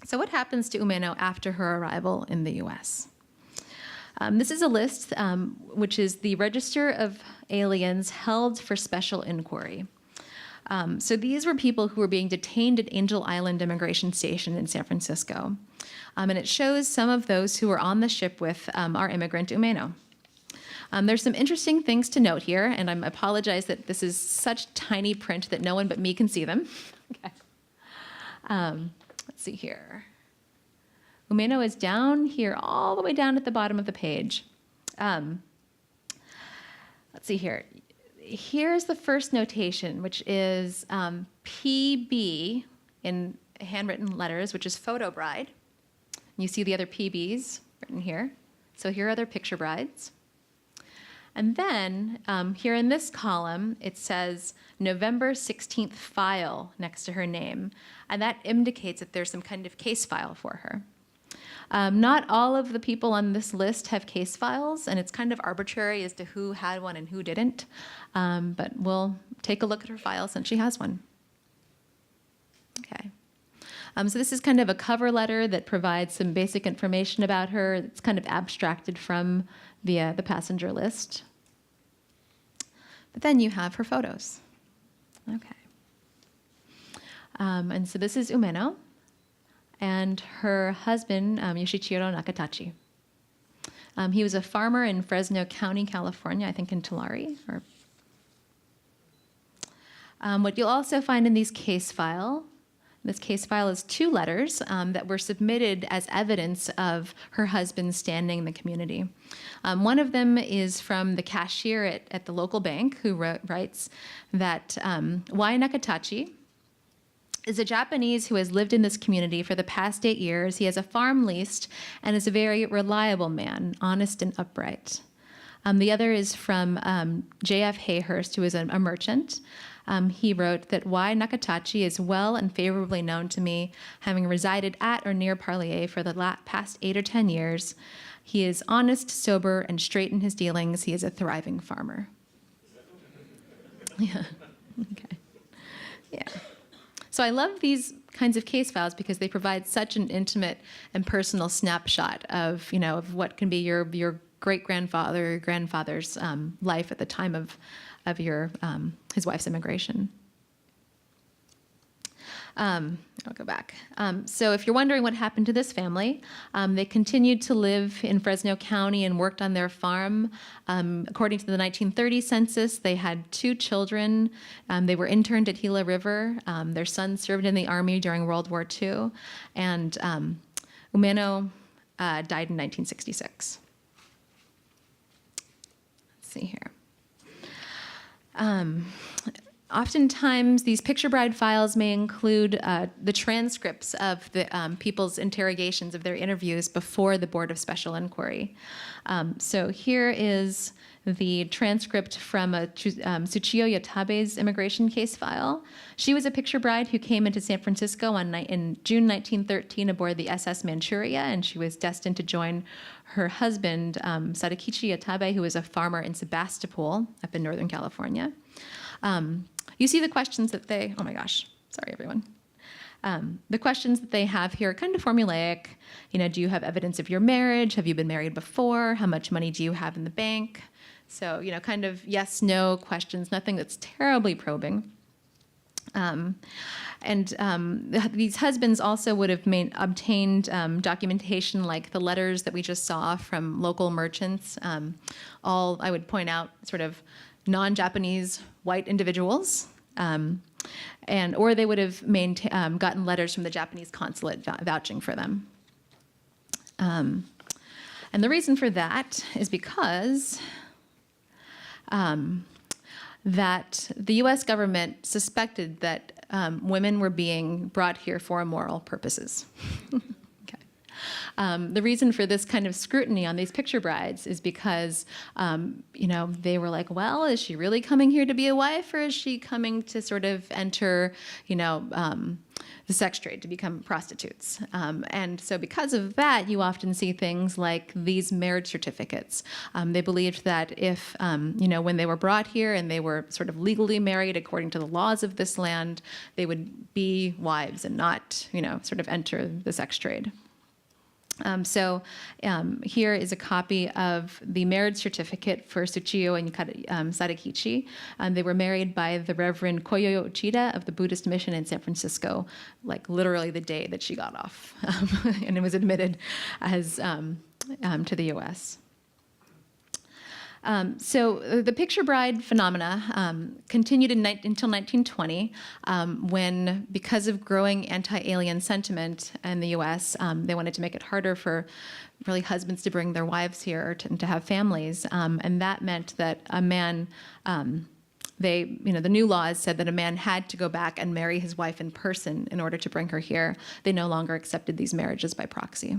So what happens to Umeno after her arrival in the U.S.? This is a list which is the Register of Aliens held for special inquiry. So these were people who were being detained at Angel Island Immigration Station in San Francisco. And it shows some of those who were on the ship with our immigrant Umeno. There's some interesting things to note here, and I apologize that this is such tiny print that no one but me can see them. Okay. Let's see here. Umeno is down here, all the way down at the bottom of the page. Let's see here. Here's the first notation, which is PB in handwritten letters, which is photo bride. You see the other PBs written here. So here are their picture brides. And then here in this column, it says November 16th file next to her name. And that indicates that there's some kind of case file for her. Not all of the people on this list have case files, and it's kind of arbitrary as to who had one and who didn't. But we'll take a look at her file since she has one. Okay. So this is kind of a cover letter that provides some basic information about her. It's kind of abstracted from the passenger list. But then you have her photos. Okay. And so this is Umeno and her husband, Yoshichiro Nakatachi. He was a farmer in Fresno County, California, I think in Tulare. What you'll also find in this case file is 2 letters that were submitted as evidence of her husband's standing in the community. One of them is from the cashier at the local bank who writes that Y. Nakatachi is a Japanese who has lived in this community for the past 8 years. He has a farm leased and is a very reliable man, honest and upright. The other is from J.F. Hayhurst, who is a merchant. He wrote that Y. Nakatachi is well and favorably known to me, having resided at or near Parlier for the past 8 or 10 years. He is honest, sober, and straight in his dealings. He is a thriving farmer. Yeah. Okay. Yeah. So I love these kinds of case files because they provide such an intimate and personal snapshot of, of what can be your great-grandfather or grandfather's life at the time of his wife's immigration. I'll go back. So if you're wondering what happened to this family, they continued to live in Fresno County and worked on their farm. According to the 1930 census, they had 2 children. They were interned at Gila River. Their son served in the Army during World War II. And Umeno died in 1966. Let's see here. Oftentimes, these picture bride files may include the transcripts of the people's interrogations of their interviews before the Board of Special Inquiry. So here is the transcript from Tsuchiyo Yatabe's immigration case file. She was a picture bride who came into San Francisco in June 1913 aboard the SS Manchuria, and she was destined to join her husband, Sadakichi Yatabe, who was a farmer in Sebastopol up in Northern California. You see the questions that they, oh my gosh, sorry everyone. The questions that they have here are kind of formulaic. You know, do you have evidence of your marriage? Have you been married before? How much money do you have in the bank? So, you know, kind of yes, no questions, nothing that's terribly probing. These husbands also would have obtained documentation like the letters that we just saw from local merchants, all, I would point out, sort of non-Japanese white individuals. Or they would have gotten letters from the Japanese consulate vouching for them. And the reason for that is because that the U.S. government suspected that women were being brought here for immoral purposes. The reason for this kind of scrutiny on these picture brides is because, you know, they were like, well, is she really coming here to be a wife, or is she coming to sort of enter, you know, the sex trade, to become prostitutes? And so because of that, you often see things like these marriage certificates. They believed that if, you know, when they were brought here and they were sort of legally married according to the laws of this land, they would be wives and not, you know, sort of enter the sex trade. Here is a copy of the marriage certificate for Tsuchiyo and Sadakichi. They were married by the Reverend Koyo Uchida of the Buddhist mission in San Francisco, like literally the day that she got off, and it was admitted as to the U.S. So the picture bride phenomena continued until 1920, when, because of growing anti-alien sentiment in the U.S., they wanted to make it harder for really husbands to bring their wives here or to have families, and that meant that a man, the new laws said that a man had to go back and marry his wife in person in order to bring her here. They no longer accepted these marriages by proxy.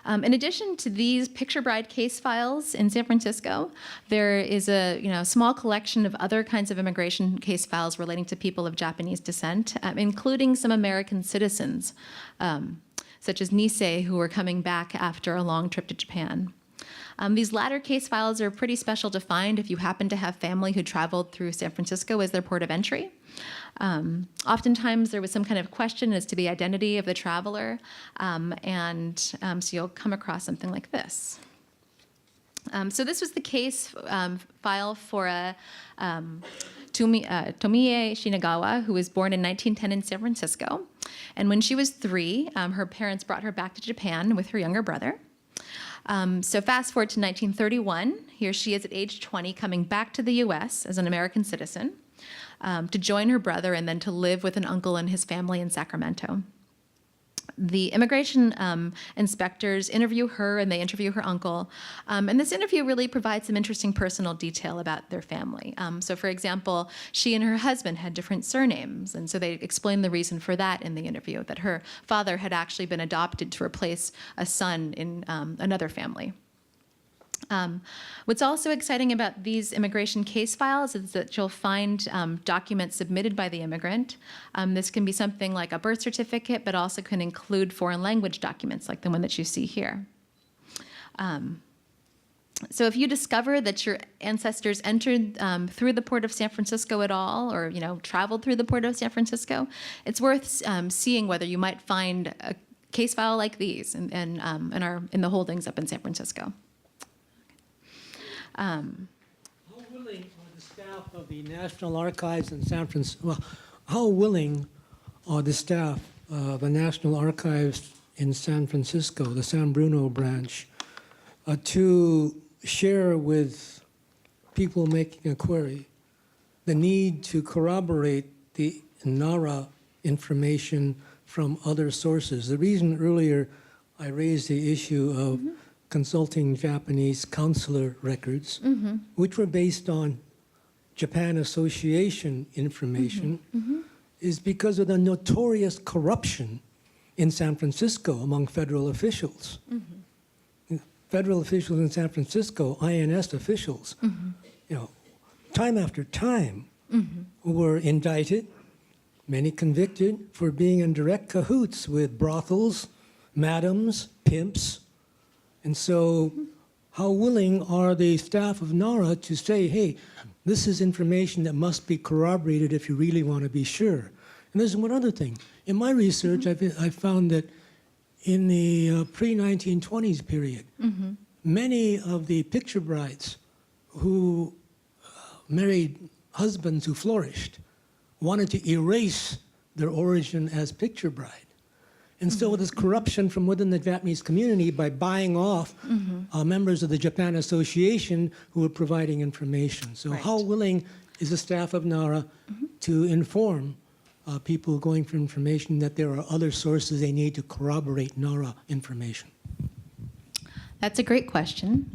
In addition to these picture bride case files in San Francisco, there is a small collection of other kinds of immigration case files relating to people of Japanese descent, including some American citizens, such as Nisei, who were coming back after a long trip to Japan. These latter case files are pretty special to find if you happen to have family who traveled through San Francisco as their port of entry. Oftentimes there was some kind of question as to the identity of the traveler, so you'll come across something like this. So this was the case file for Tomie Shinagawa, who was born in 1910 in San Francisco. And when she was 3, her parents brought her back to Japan with her younger brother. So fast forward to 1931, here she is at age 20, coming back to the U.S. as an American citizen to join her brother and then to live with an uncle and his family in Sacramento. The immigration inspectors interview her and they interview her uncle. And this interview really provides some interesting personal detail about their family. So for example, she and her husband had different surnames. And so they explain the reason for that in the interview, that her father had actually been adopted to replace a son in another family. What's also exciting about these immigration case files is that you'll find documents submitted by the immigrant. This can be something like a birth certificate, but also can include foreign language documents like the one that you see here. So if you discover that your ancestors entered through the port of San Francisco at all, or traveled through the port of San Francisco, it's worth seeing whether you might find a case file like these in the holdings up in San Francisco. How willing are the staff of the National Archives in San Francisco? Well, how willing are the staff of the National Archives in San Francisco, the San Bruno branch, to share with people making a query the need to corroborate the NARA information from other sources? The reason earlier I raised the issue of consulting Japanese consular records, which were based on Japan Association information is because of the notorious corruption in San Francisco among federal officials. Federal officials in San Francisco, INS officials, you know, time after time were indicted, many convicted for being in direct cahoots with brothels, madams, pimps. And so how willing are the staff of NARA to say, hey, this is information that must be corroborated if you really want to be sure. And there's one other thing. In my research, I found that in the pre-1920s period, many of the picture brides who married husbands who flourished wanted to erase their origin as picture bride. And so there's corruption from within the Japanese community by buying off members of the Japan Association who were providing information. So how willing is the staff of NARA to inform people going for information that there are other sources they need to corroborate NARA information? That's a great question.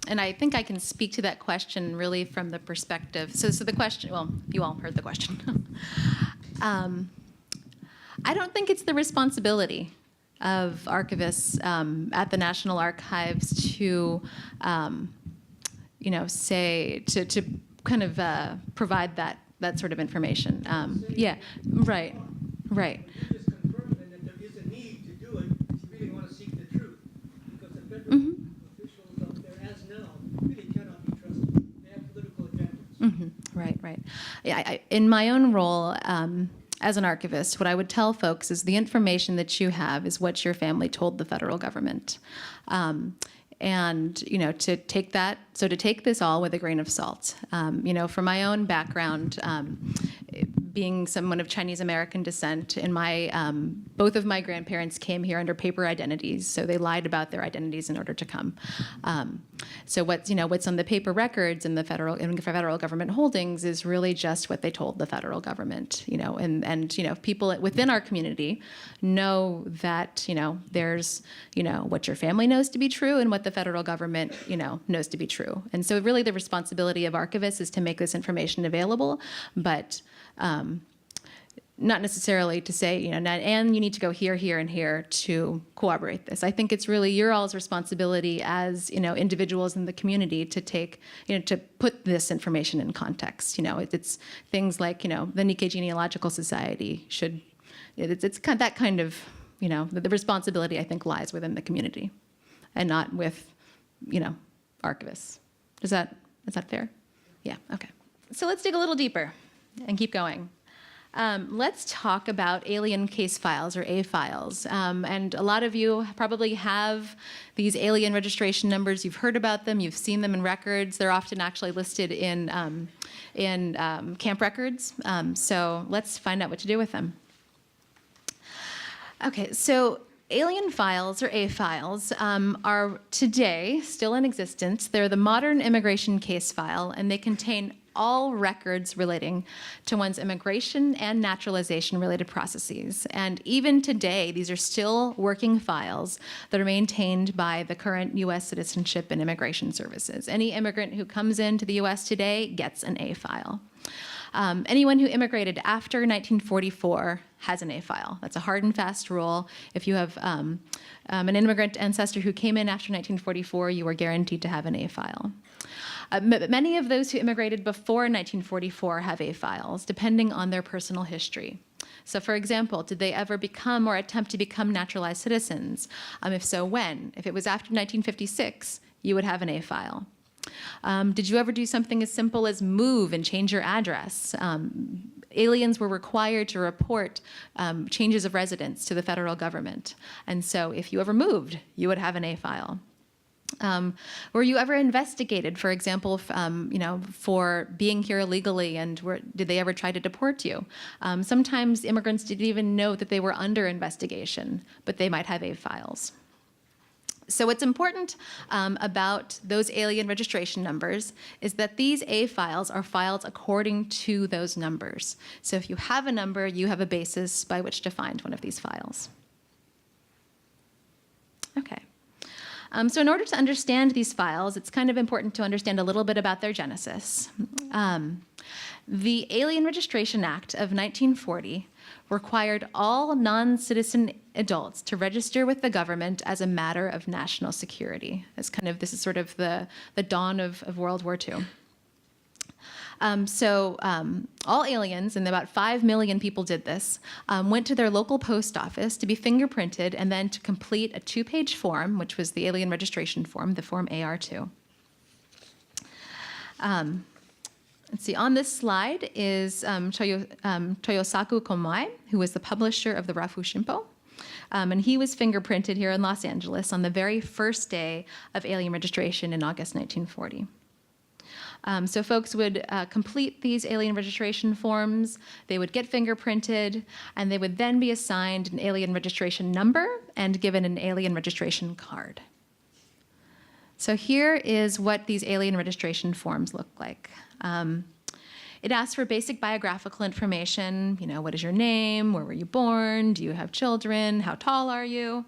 And I think I can speak to that question really from the perspective. So the question, well, you all heard the question. I don't think it's the responsibility of archivists at the National Archives to, you know, say, to kind of provide that sort of information. Yeah, right. You just confirmed then that there is a need to do it if you really want to seek the truth, because the federal officials out there, as now, really cannot be trusted. They have political agendas. Right. Yeah, in my own role as an archivist, what I would tell folks is the information that you have is what your family told the federal government. And, you know, to take this all with a grain of salt. You know, from my own background, being someone of Chinese American descent, and both of my grandparents came here under paper identities, so they lied about their identities in order to come. So what's on the paper records in the federal government holdings is really just what they told the federal government. You know, and you know, people within our community know that, you know, there's, you know, what your family knows to be true and what the federal government, you know, knows to be true. And so really the responsibility of archivists is to make this information available, but not necessarily to say, you know, and you need to go here, here, and here to corroborate this. I think it's really your all's responsibility as, you know, individuals in the community to take, you know, to put this information in context. You know, it's things like, you know, the Nikkei Genealogical Society should, it's kind of that kind of, you know, the responsibility I think lies within the community and not with, you know, archivists. Is that fair? Yeah, okay. So let's dig a little deeper and keep going. Let's talk about alien case files, or A files. And a lot of you probably have these alien registration numbers. You've heard about them. You've seen them in records. They're often actually listed in camp records. So let's find out what to do with them. Okay, so alien files, or A files, are today still in existence. They're the modern immigration case file, and they contain all records relating to one's immigration and naturalization related processes. And even today, these are still working files that are maintained by the current U.S. Citizenship and Immigration Services. Any immigrant who comes into the U.S. today gets an A file. Anyone who immigrated after 1944 has an A file. That's a hard and fast rule. If you have an immigrant ancestor who came in after 1944, you are guaranteed to have an A file. Many of those who immigrated before 1944 have A files, depending on their personal history. So for example, did they ever become or attempt to become naturalized citizens? If so, when? If it was after 1956, you would have an A file. Did you ever do something as simple as move and change your address? Aliens were required to report changes of residence to the federal government. And so if you ever moved, you would have an A file. Were you ever investigated, for example, you know, for being here illegally, and did they ever try to deport you? Sometimes immigrants didn't even know that they were under investigation, but they might have A files. So what's important about those alien registration numbers is that these A files are filed according to those numbers. So if you have a number, you have a basis by which to find one of these files. Okay. So in order to understand these files, it's kind of important to understand a little bit about their genesis. The Alien Registration Act of 1940 required all non-citizen adults to register with the government as a matter of national security. This is sort of the dawn of World War II. All aliens, and about 5 million people did this, went to their local post office to be fingerprinted and then to complete a 2-page form, which was the alien registration form, the Form AR2. Let's see, on this slide is Toyosaku Komai, who was the publisher of the Rafu Shimpo. And he was fingerprinted here in Los Angeles on the very first day of alien registration in August 1940. So folks would complete these alien registration forms, they would get fingerprinted, and they would then be assigned an alien registration number and given an alien registration card. So here is what these alien registration forms look like. It asks for basic biographical information, what is your name, where were you born, do you have children, how tall are you?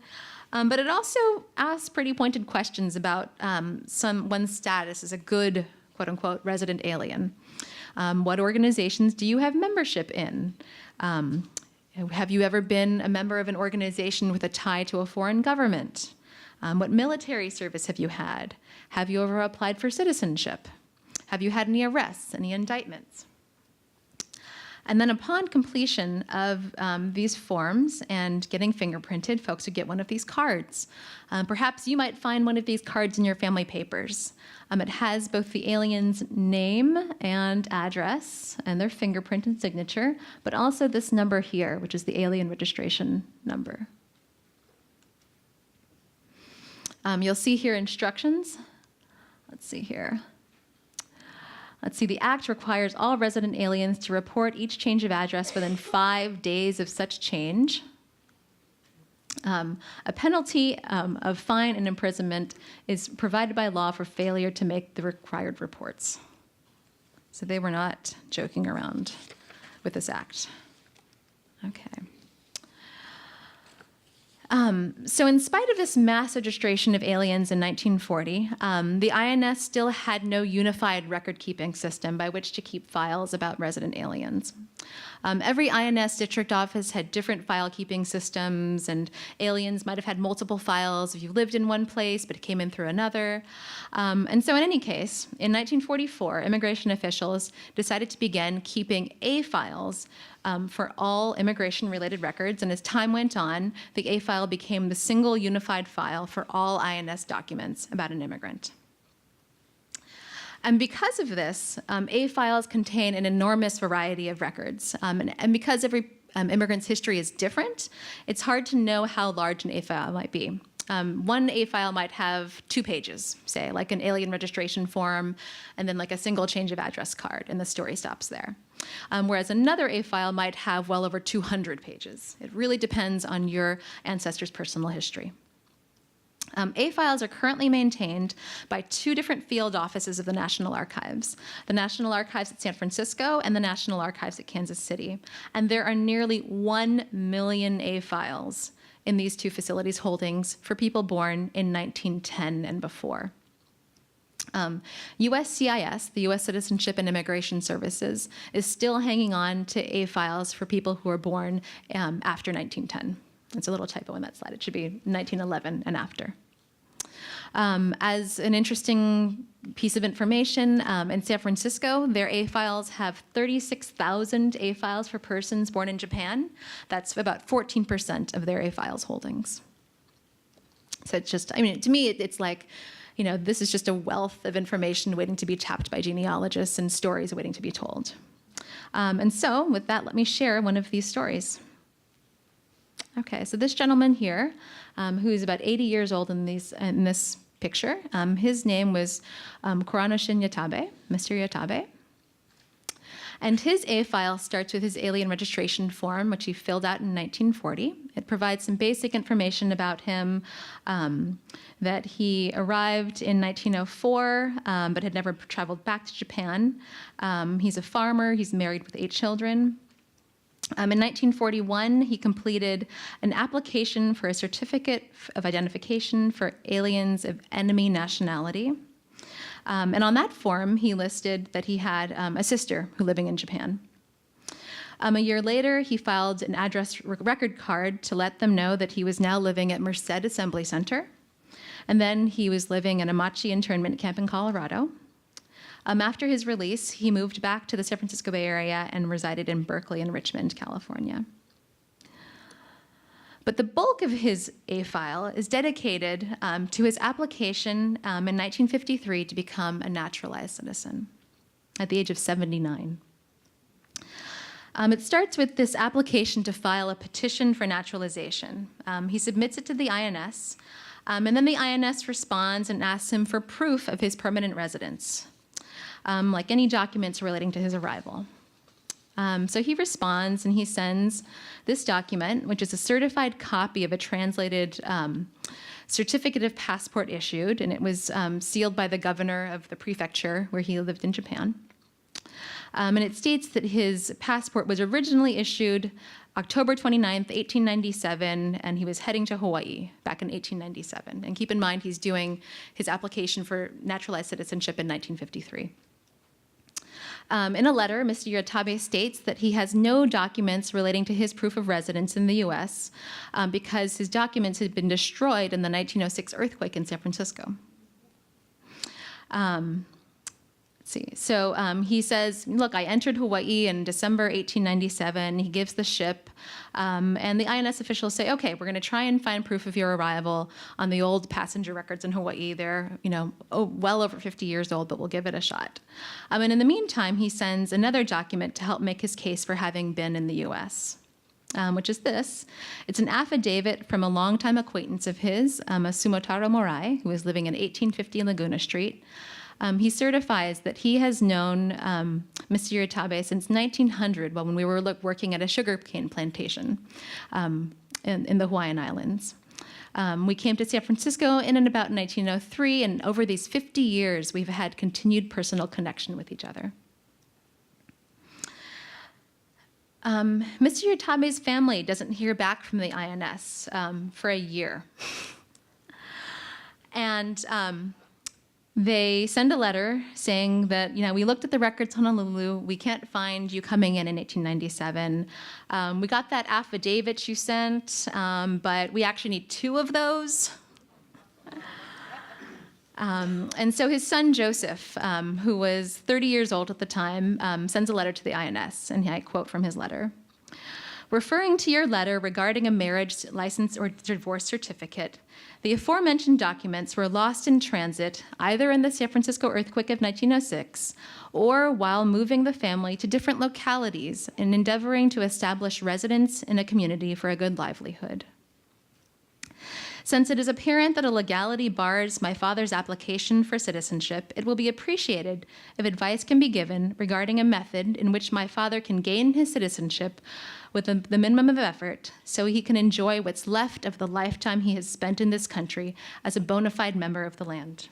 But it also asks pretty pointed questions about one's status as a good, quote unquote, resident alien. What organizations do you have membership in? Have you ever been a member of an organization with a tie to a foreign government? What military service have you had? Have you ever applied for citizenship? Have you had any arrests, any indictments? And then upon completion of these forms and getting fingerprinted, folks would get one of these cards. Perhaps you might find one of these cards in your family papers. It has both the alien's name and address and their fingerprint and signature, but also this number here, which is the alien registration number. You'll see here instructions. Let's see here. Let's see, the Act requires all resident aliens to report each change of address within 5 days of such change. A penalty of fine and imprisonment is provided by law for failure to make the required reports. So they were not joking around with this act. Okay. So in spite of this mass registration of aliens in 1940, the INS still had no unified record-keeping system by which to keep files about resident aliens. Every INS district office had different file-keeping systems, and aliens might have had multiple files if you lived in one place but came in through another. And so in any case, in 1944, immigration officials decided to begin keeping A files for all immigration-related records, and as time went on, the A file became the single unified file for all INS documents about an immigrant. And because of this, A files contain an enormous variety of records, and because every immigrant's history is different, it's hard to know how large an A file might be. One A file might have 2 pages, say, like an alien registration form, and then like a single change of address card, and the story stops there. Whereas another A file might have well over 200 pages. It really depends on your ancestor's personal history. A files are currently maintained by 2 different field offices of the National Archives, the National Archives at San Francisco and the National Archives at Kansas City. And there are nearly 1 million A files in these 2 facilities' holdings for people born in 1910 and before. USCIS, the U.S. Citizenship and Immigration Services, is still hanging on to A files for people who are born after 1910. It's a little typo in that slide. It should be 1911 and after. As an interesting piece of information, in San Francisco, their A files have 36,000 A files for persons born in Japan. That's about 14% of their A files holdings. So it's just, to me, it's like, this is just a wealth of information waiting to be tapped by genealogists and stories waiting to be told. And so with that, let me share one of these stories. Okay, so this gentleman here, who is about 80 years old in this picture, his name was Kuranoshin Yatabe, Mr. Yatabe. And his A file starts with his alien registration form, which he filled out in 1940. It provides some basic information about him, that he arrived in 1904, but had never traveled back to Japan. He's a farmer, he's married with 8 children. In 1941, he completed an application for a certificate of identification for aliens of enemy nationality. And on that form, he listed that he had a sister who living in Japan. A year later, he filed an address record card to let them know that he was now living at Merced Assembly Center. And then he was living in a Machi internment camp in Colorado. After his release, he moved back to the San Francisco Bay Area and resided in Berkeley and Richmond, California. But the bulk of his A file is dedicated to his application in 1953 to become a naturalized citizen at the age of 79. It starts with this application to file a petition for naturalization. He submits it to the INS, and then the INS responds and asks him for proof of his permanent residence, like any documents relating to his arrival. So he responds and he sends this document, which is a certified copy of a translated certificate of passport issued, and it was sealed by the governor of the prefecture where he lived in Japan. And it states that his passport was originally issued October 29th, 1897, and he was heading to Hawaii back in 1897. And keep in mind, he's doing his application for naturalized citizenship in 1953. In a letter, Mr. Uratabe states that he has no documents relating to his proof of residence in the US because his documents had been destroyed in the 1906 earthquake in San Francisco. Let's see. So he says, look, I entered Hawaii in December 1897. He gives the ship, and the INS officials say, okay, we're going to try and find proof of your arrival on the old passenger records in Hawaii. They're, well over 50 years old, but we'll give it a shot. And in the meantime, he sends another document to help make his case for having been in the U.S., which is this. It's an affidavit from a longtime acquaintance of his, a Sumotaro Morai, who was living in 1850 Laguna Street. He certifies that he has known Mr. Uratabe since 1900, when we were working at a sugarcane plantation in the Hawaiian Islands. We came to San Francisco in and about 1903, and over these 50 years, we've had continued personal connection with each other. Mr. Uratabe's family doesn't hear back from the INS for a year. And they send a letter saying that, we looked at the records in Honolulu. We can't find you coming in 1897. We got that affidavit you sent, but we actually need 2 of those. And so his son, Joseph, who was 30 years old at the time, sends a letter to the INS, and I quote from his letter. Referring to your letter regarding a marriage license or divorce certificate, the aforementioned documents were lost in transit, either in the San Francisco earthquake of 1906 or while moving the family to different localities and endeavoring to establish residence in a community for a good livelihood. Since it is apparent that a legality bars my father's application for citizenship, it will be appreciated if advice can be given regarding a method in which my father can gain his citizenship with the minimum of effort so he can enjoy what's left of the lifetime he has spent in this country as a bona fide member of the land.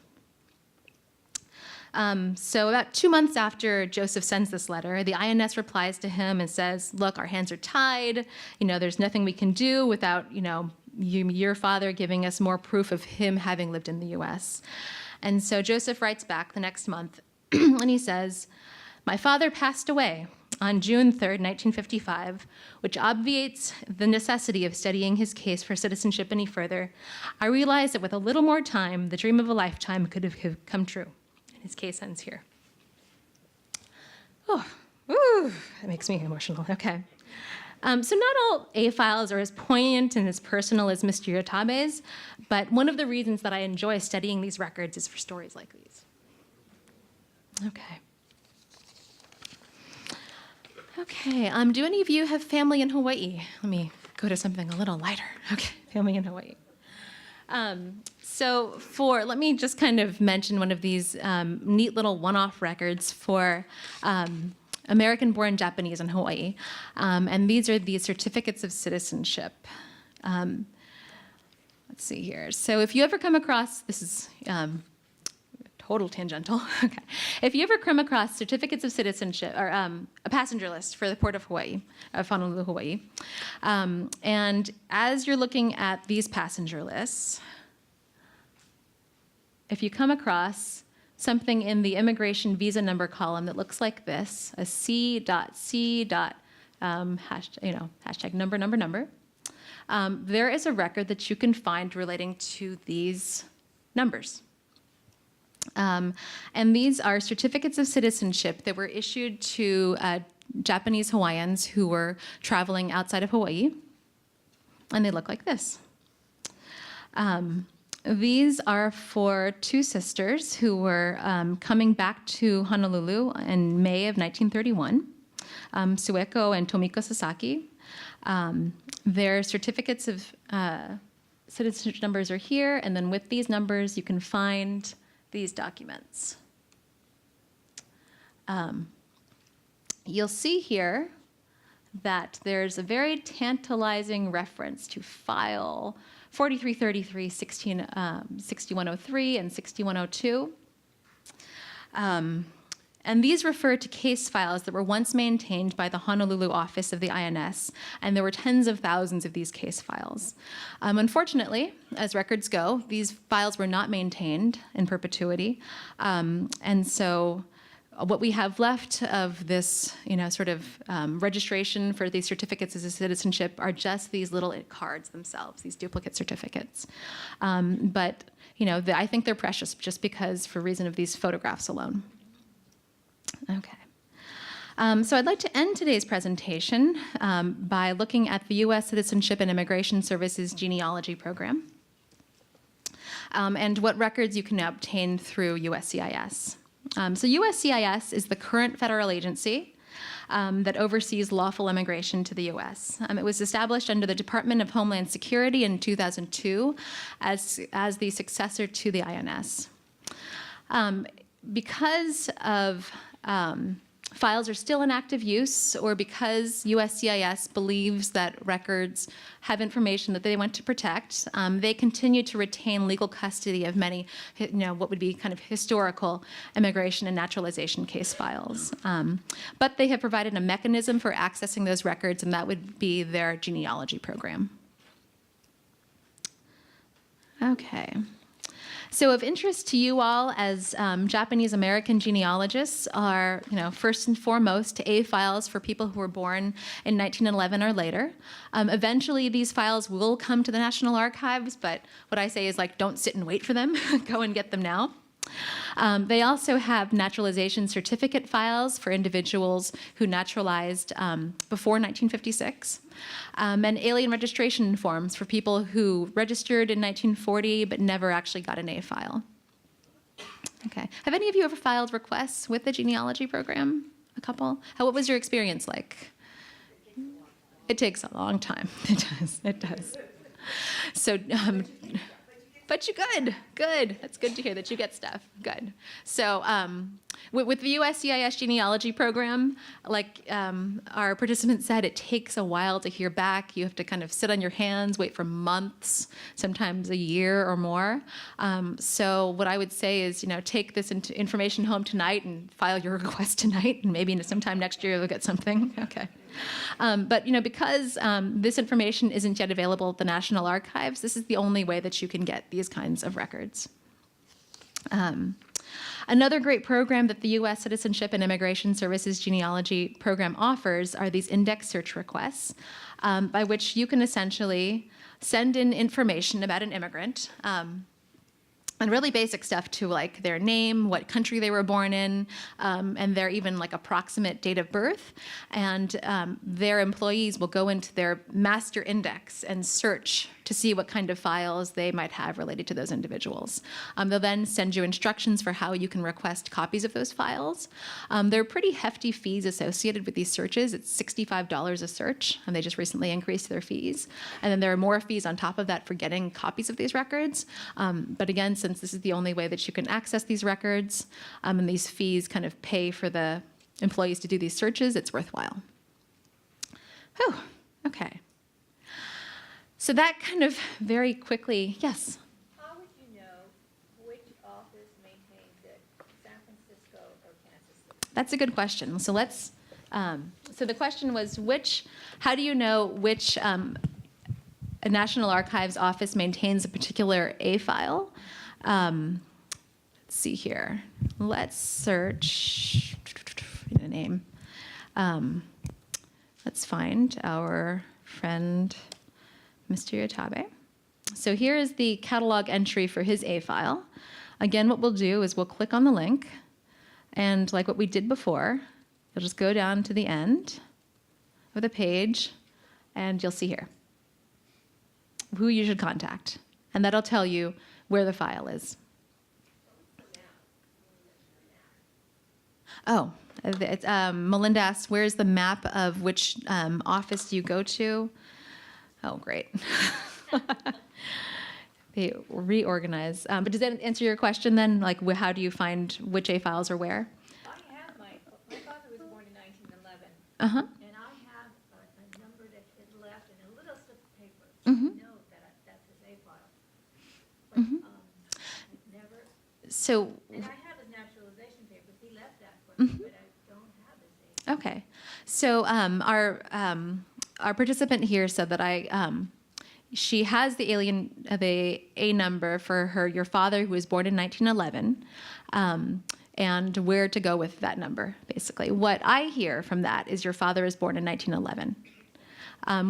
So about 2 months after Joseph sends this letter, the INS replies to him and says, look, our hands are tied. There's nothing we can do without, your father giving us more proof of him having lived in the US. And so Joseph writes back the next month, and he says, my father passed away on June 3rd, 1955, which obviates the necessity of studying his case for citizenship any further. I realize that with a little more time, the dream of a lifetime could have come true. And his case ends here. Oh, ooh, that makes me emotional. Okay. So not all A files are as poignant and as personal as Mr. Uratabe's, but one of the reasons that I enjoy studying these records is for stories like these. Okay. Okay, do any of you have family in Hawaii? Let me go to something a little lighter. Okay, family in Hawaii. Let me just kind of mention one of these neat little one-off records for American-born Japanese in Hawaii. And these are the certificates of citizenship. Let's see here. So if you ever come across, this is total tangential. Okay. If you ever come across certificates of citizenship or a passenger list for the Port of Hawaii, of Honolulu, Hawaii, and as you're looking at these passenger lists, if you come across something in the immigration visa number column that looks like this, a C.C. Hashtag number. There is a record that you can find relating to these numbers. And these are certificates of citizenship that were issued to Japanese Hawaiians who were traveling outside of Hawaii. And they look like this. These are for two sisters who were coming back to Honolulu in May of 1931, Sueko and Tomiko Sasaki. Their certificates of citizenship numbers are here, and then with these numbers, you can find these documents. You'll see here that there's a very tantalizing reference to file 4333, 6103, and 6102. And these refer to case files that were once maintained by the Honolulu office of the INS, and there were tens of thousands of these case files. Unfortunately, as records go, these files were not maintained in perpetuity, and so what we have left of this, registration for these certificates of citizenship are just these little cards themselves, these duplicate certificates. But I think they're precious just because, for reason of these photographs alone. Okay. So I'd like to end today's presentation by looking at the U.S. Citizenship and Immigration Services genealogy program and what records you can obtain through USCIS. So USCIS is the current federal agency that oversees lawful immigration to the U.S. It was established under the Department of Homeland Security in 2002 as the successor to the INS. Because of files are still in active use, or because USCIS believes that records have information that they want to protect, they continue to retain legal custody of many, what would be kind of historical immigration and naturalization case files. But they have provided a mechanism for accessing those records, and that would be their genealogy program. Okay. So of interest to you all as Japanese American genealogists are, first and foremost, A files for people who were born in 1911 or later. Eventually, these files will come to the National Archives, but what I say is, don't sit and wait for them. Go and get them now. They also have naturalization certificate files for individuals who naturalized before 1956, and alien registration forms for people who registered in 1940 but never actually got an A file. Okay. Have any of you ever filed requests with the genealogy program? A couple? What was your experience like? It takes a long time. It does. So, but you good. That's good to hear that you get stuff. Good. So with the USCIS genealogy program, our participant said, it takes a while to hear back. You have to kind of sit on your hands, wait for months, sometimes a year or more. So what I would say is, take this information home tonight and file your request tonight, and maybe sometime next year you'll get something. Okay. But because this information isn't yet available at the National Archives, this is the only way that you can get these kinds of records. Another great program that the U.S. Citizenship and Immigration Services genealogy program offers are these index search requests, by which you can essentially send in information about an immigrant, and really basic stuff to their name, what country they were born in, and their even approximate date of birth. And their employees will go into their master index and search to see what kind of files they might have related to those individuals. They'll then send you instructions for how you can request copies of those files. There are pretty hefty fees associated with these searches. It's $65 a search, and they just recently increased their fees. And then there are more fees on top of that for getting copies of these records. But again, since this is the only way that you can access these records, and these fees kind of pay for the employees to do these searches, it's worthwhile. Whew, okay. So that kind of very quickly, yes? How would you know which office maintains it, San Francisco or Kansas City? That's a good question. So let's, so the question was how do you know which a National Archives office maintains a particular A file? Let's see here. let's search a name. Let's find our friend, Mr. Yotabe. So here is the catalog entry for his A file. Again, what we'll do is we'll click on the link, and like what we did before, you'll just go down to the end of the page, and you'll see here who you should contact. And that'll tell you where the file is. Oh, it's, Melinda asks, where's the map of which office you go to? Oh, great. They reorganize. But does that answer your question then? Like, how do you find which A files are where? I have my father was born in 1911. Uh-huh. And I have a number that is left in a little slip of paper. So I know that that's his A file. But I've never, So, and I have his naturalization papers. He left that for me, but I don't have his A file. okay. So our participant here said that she has the A number for your father who was born in 1911, and where to go with that number, basically. What I hear from that is your father is born in 1911,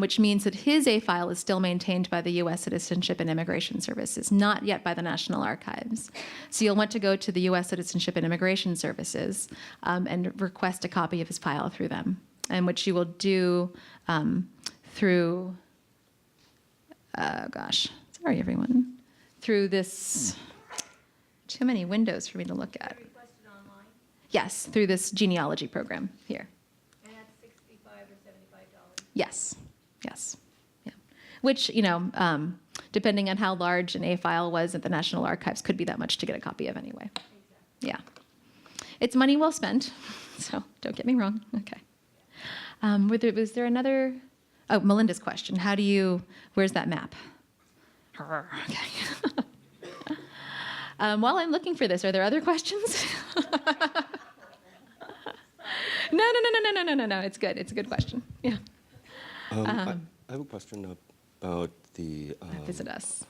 which means that his A file is still maintained by the U.S. Citizenship and Immigration Services, not yet by the National Archives. So you'll want to go to the U.S. Citizenship and Immigration Services and request a copy of his file through them, and which you will do through, sorry everyone, through this, too many windows for me to look at. Requested online, Yes, through this genealogy program here. and that's $65 or $75. Yes, yes, yeah. Which, depending on how large an A file was at the National Archives, could be that much to get a copy of anyway. Yeah. It's money well spent, so don't get me wrong. Okay. Was there another? Oh, Melinda's question. Where's that map? Okay. While I'm looking for this, are there other questions? No. It's good. It's a good question. Yeah. I have a question about the Visit us.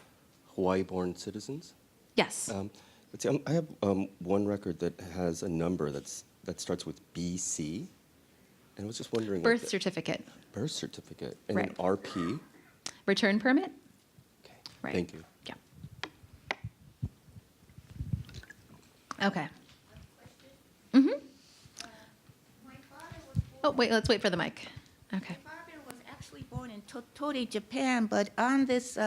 Hawaii-born citizens. Yes. Let's see, I have one record that has a number that starts with BC, and I was just wondering. Birth certificate. Birth certificate and Right. an RP. Return permit? Okay. Right. Thank you. Yeah. Okay. Mm-hmm. My father was born, Oh, wait, let's wait for the mic. Okay. my father was actually born in Tottori, Japan, but on this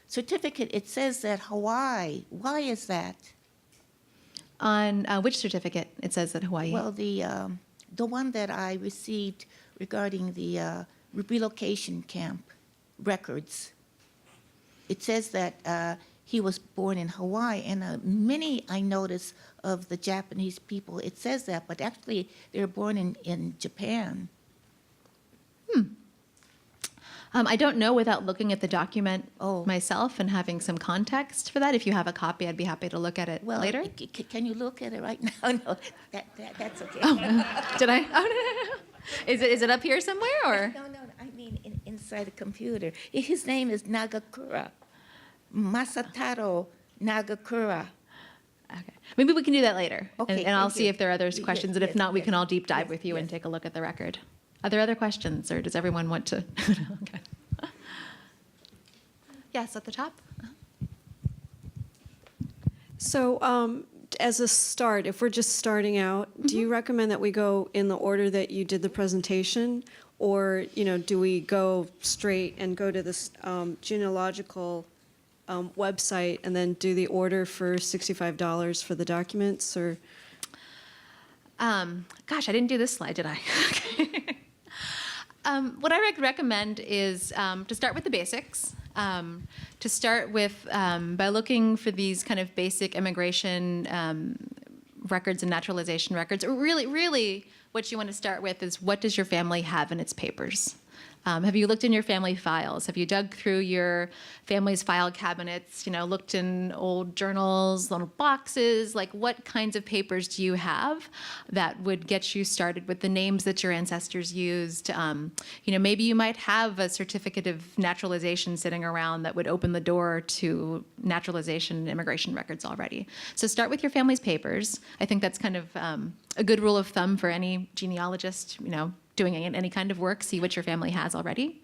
certificate it says that Hawaii. Why is that? On which certificate it says that Hawaii? Well, the one that I received regarding the relocation camp records, it says that he was born in Hawaii, and many I notice of the Japanese people, it says that, but actually they were born in Japan. I don't know without looking at the document Oh. myself and having some context for that. If you have a copy, I'd be happy to look at it Well, later. Can you look at it right now? No, that's okay. Did I? Oh, no. Is it up here somewhere or? No, I mean inside the computer. His name is Nagakura. Masataro Nagakura. Okay. Maybe we can do that later. Okay, and I'll thank see you. if there are other Yes, questions. And if yes, not, we yes, can all deep dive yes, with you and yes. take a look at the record. Are there other questions, or does everyone want to? Okay. Yes, at the top. So, as a start, if we're just starting out, do you recommend that we go in the order that you did the presentation, or do we go straight and go to this genealogical website and then do the order for $65 for the documents, or? Gosh, I didn't do this slide, did I? What I recommend is to start with the basics. To start with by looking for these kind of basic immigration records and naturalization records. Really, what you want to start with is what does your family have in its papers? Have you looked in your family files? Have you dug through your family's file cabinets, looked in old journals, little boxes? Like, what kinds of papers do you have that would get you started with the names that your ancestors used? Maybe you might have a certificate of naturalization sitting around that would open the door to naturalization and immigration records already. So start with your family's papers. I think that's kind of a good rule of thumb for any genealogist, doing any kind of work. See what your family has already.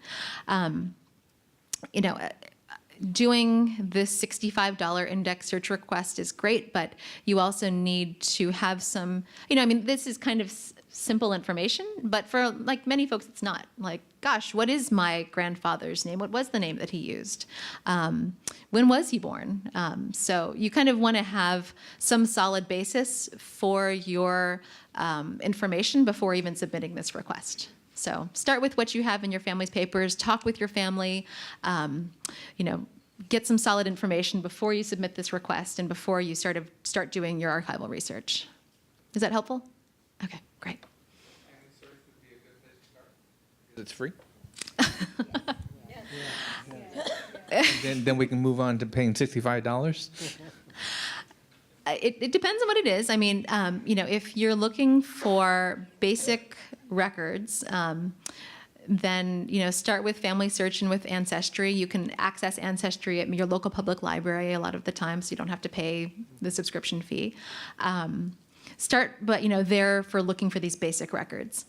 Doing this $65 index search request is great, but you also need to have some, this is kind of simple information, but for like many folks, it's not. Like, gosh, what is my grandfather's name? What was the name that he used? When was he born? So you kind of want to have some solid basis for your information before even submitting this request. So start with what you have in your family's papers, talk with your family, get some solid information before you submit this request and before you start doing your archival research. Is that helpful? Okay, great. Family search would be a good place to start. It's free. And then we can move on to paying $65. It depends on what it is. If you're looking for basic records, then start with Family Search and with Ancestry. You can access Ancestry at your local public library a lot of the time, so you don't have to pay the subscription fee. There for looking for these basic records.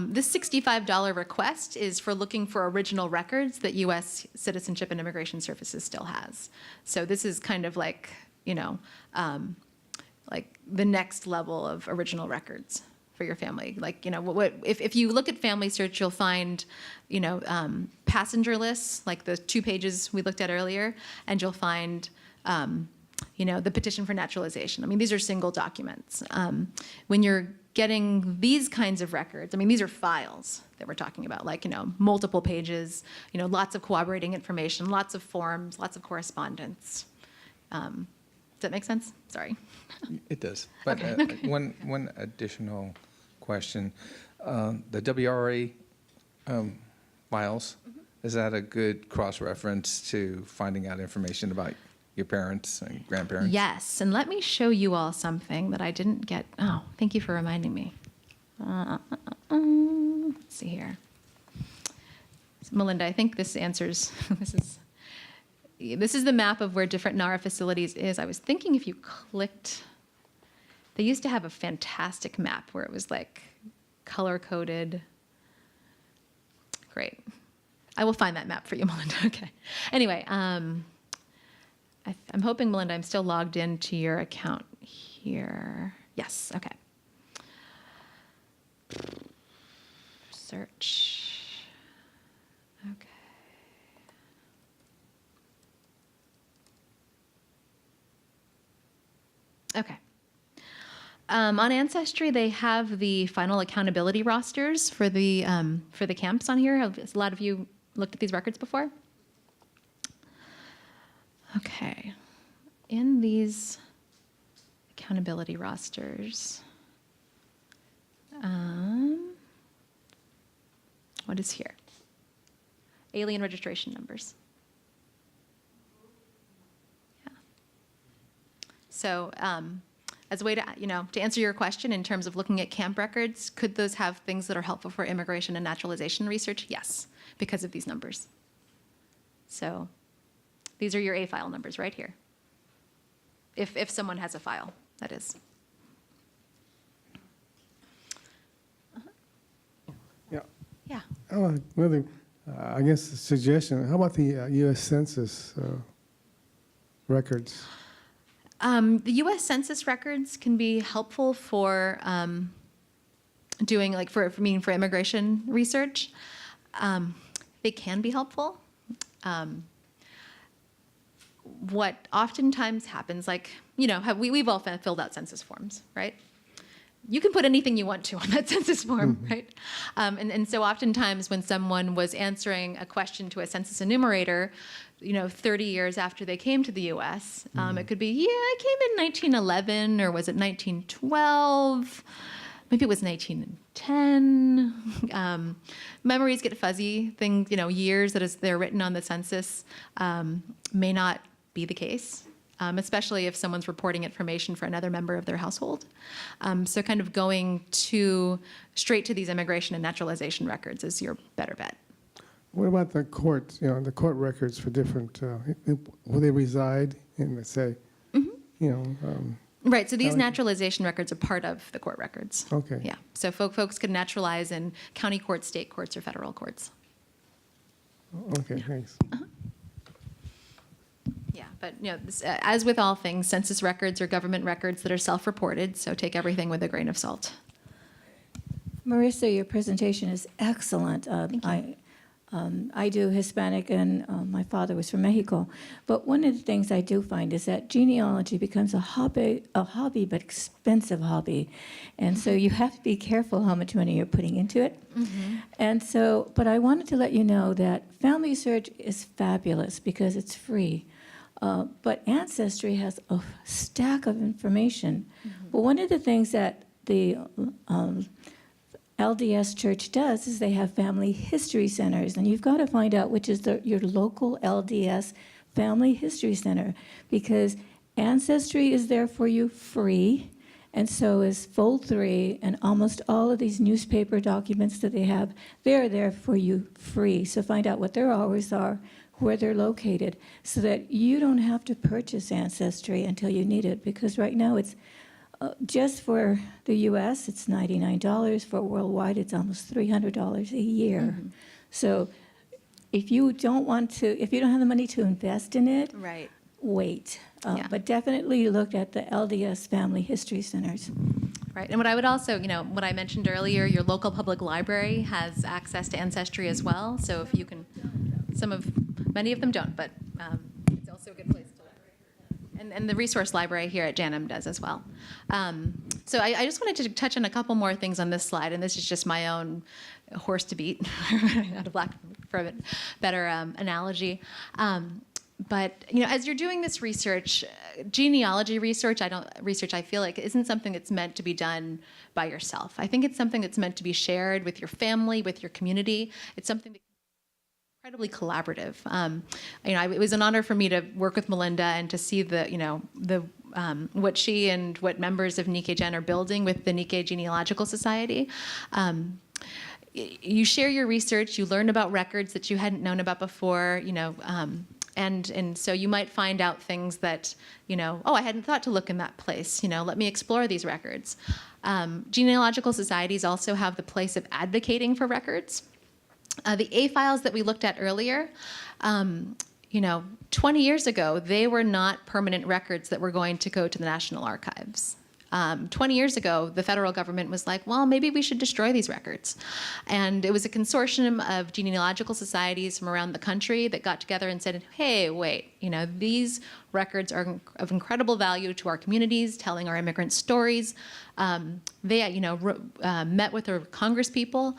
This $65 request is for looking for original records that U.S. Citizenship and Immigration Services still has. So this is kind of like, like the next level of original records for your family. Like, if you look at Family Search, you'll find, passenger lists, like the 2 pages we looked at earlier, and you'll find, the petition for naturalization. These are single documents. When you're getting these kinds of records, these are files that we're talking about, like, multiple pages, lots of corroborating information, lots of forms, lots of correspondence. Does that make sense? Sorry. It does. But one additional question. The WRA files, is that a good cross-reference to finding out information about your parents and grandparents? Yes, and let me show you all something that I didn't get. Oh, thank you for reminding me. Let's see here. So Melinda, I think this answers, this is the map of where different NARA facilities is. I was thinking if you clicked, they used to have a fantastic map where it was like color-coded. Great. I will find that map for you, Melinda. Okay. Anyway, I'm hoping, Melinda, I'm still logged into your account here. Yes, okay. Search. Okay. Okay. On Ancestry, they have the final accountability rosters for the camps on here. Have a lot of you looked at these records before? Okay. In these accountability rosters, what is here? Alien registration numbers. Yeah. So, as a way to, to answer your question in terms of looking at camp records, could those have things that are helpful for immigration and naturalization research? Yes, because of these numbers. So these are your A file numbers right here. If someone has a file, that is. Yeah. Yeah. Oh, another, I guess, a suggestion. How about the U.S. Census records? The U.S. Census records can be helpful for doing, like, for immigration research. They can be helpful. What oftentimes happens, like, we've all filled out census forms, right? You can put anything you want to on that census form, right? And so oftentimes when someone was answering a question to a census enumerator, 30 years after they came to the U.S., it could be, I came in 1911, or was it 1912? Maybe it was 19 10. Memories get fuzzy. Things, years that they're written on the census may not be the case, especially if someone's reporting information for another member of their household. So kind of going straight to these immigration and naturalization records is your better bet. What about the court, the court records for different, where they reside in, let's say, Right, so these naturalization records are part of the court records. Okay. Yeah, so folks could naturalize in county courts, state courts, or federal courts. Okay, thanks. Yeah, but as with all things, census records are government records that are self-reported, so take everything with a grain of salt. Marisa, your presentation is excellent. Thank you. I do Hispanic, and my father was from Mexico. But one of the things I do find is that genealogy becomes a hobby, but expensive hobby. And so you have to be careful how much money you're putting into it. Mm-hmm. And so, but I wanted to let you know that Family Search is fabulous because it's free. But Ancestry has a stack of information. Mm-hmm. But one of the things that the LDS Church does is they have family history centers, and you've got to find out which is your local LDS family history center, because Ancestry is there for you free, and so is Fold 3, and almost all of these newspaper documents that they have, they're there for you free. So find out what their hours are, where they're located, so that you don't have to purchase Ancestry until you need it, because right now it's just for the U.S., it's $99. For worldwide, it's almost $300 a year. Mm-hmm. So if you don't have the money to invest in it, Right. wait. Yeah. But definitely look at the LDS Family History Centers. Right, and what I would also, what I mentioned earlier, your local public library has access to Ancestry as well. So if you can, many of them don't, but it's also a good place to look. And the resource library here at JANM does as well. So I just wanted to touch on a couple more things on this slide, and this is just my own horse to beat, out of lack for a better analogy. But as you're doing this research, genealogy research, I feel like isn't something that's meant to be done by yourself. I think it's something that's meant to be shared with your family, with your community. It's something that incredibly collaborative. It was an honor for me to work with Melinda and to see what she and what members of Nikkei Gen are building with the Nikkei Genealogical Society. You share your research, you learn about records that you hadn't known about before, and so you might find out things that, I hadn't thought to look in that place, let me explore these records. Genealogical societies also have the place of advocating for records. The A files that we looked at earlier, 20 years ago, they were not permanent records that were going to go to the National Archives. 20 years ago, the federal government was like, well, maybe we should destroy these records. And it was a consortium of genealogical societies from around the country that got together and said, hey, wait, these records are of incredible value to our communities, telling our immigrant stories. They, met with their congresspeople,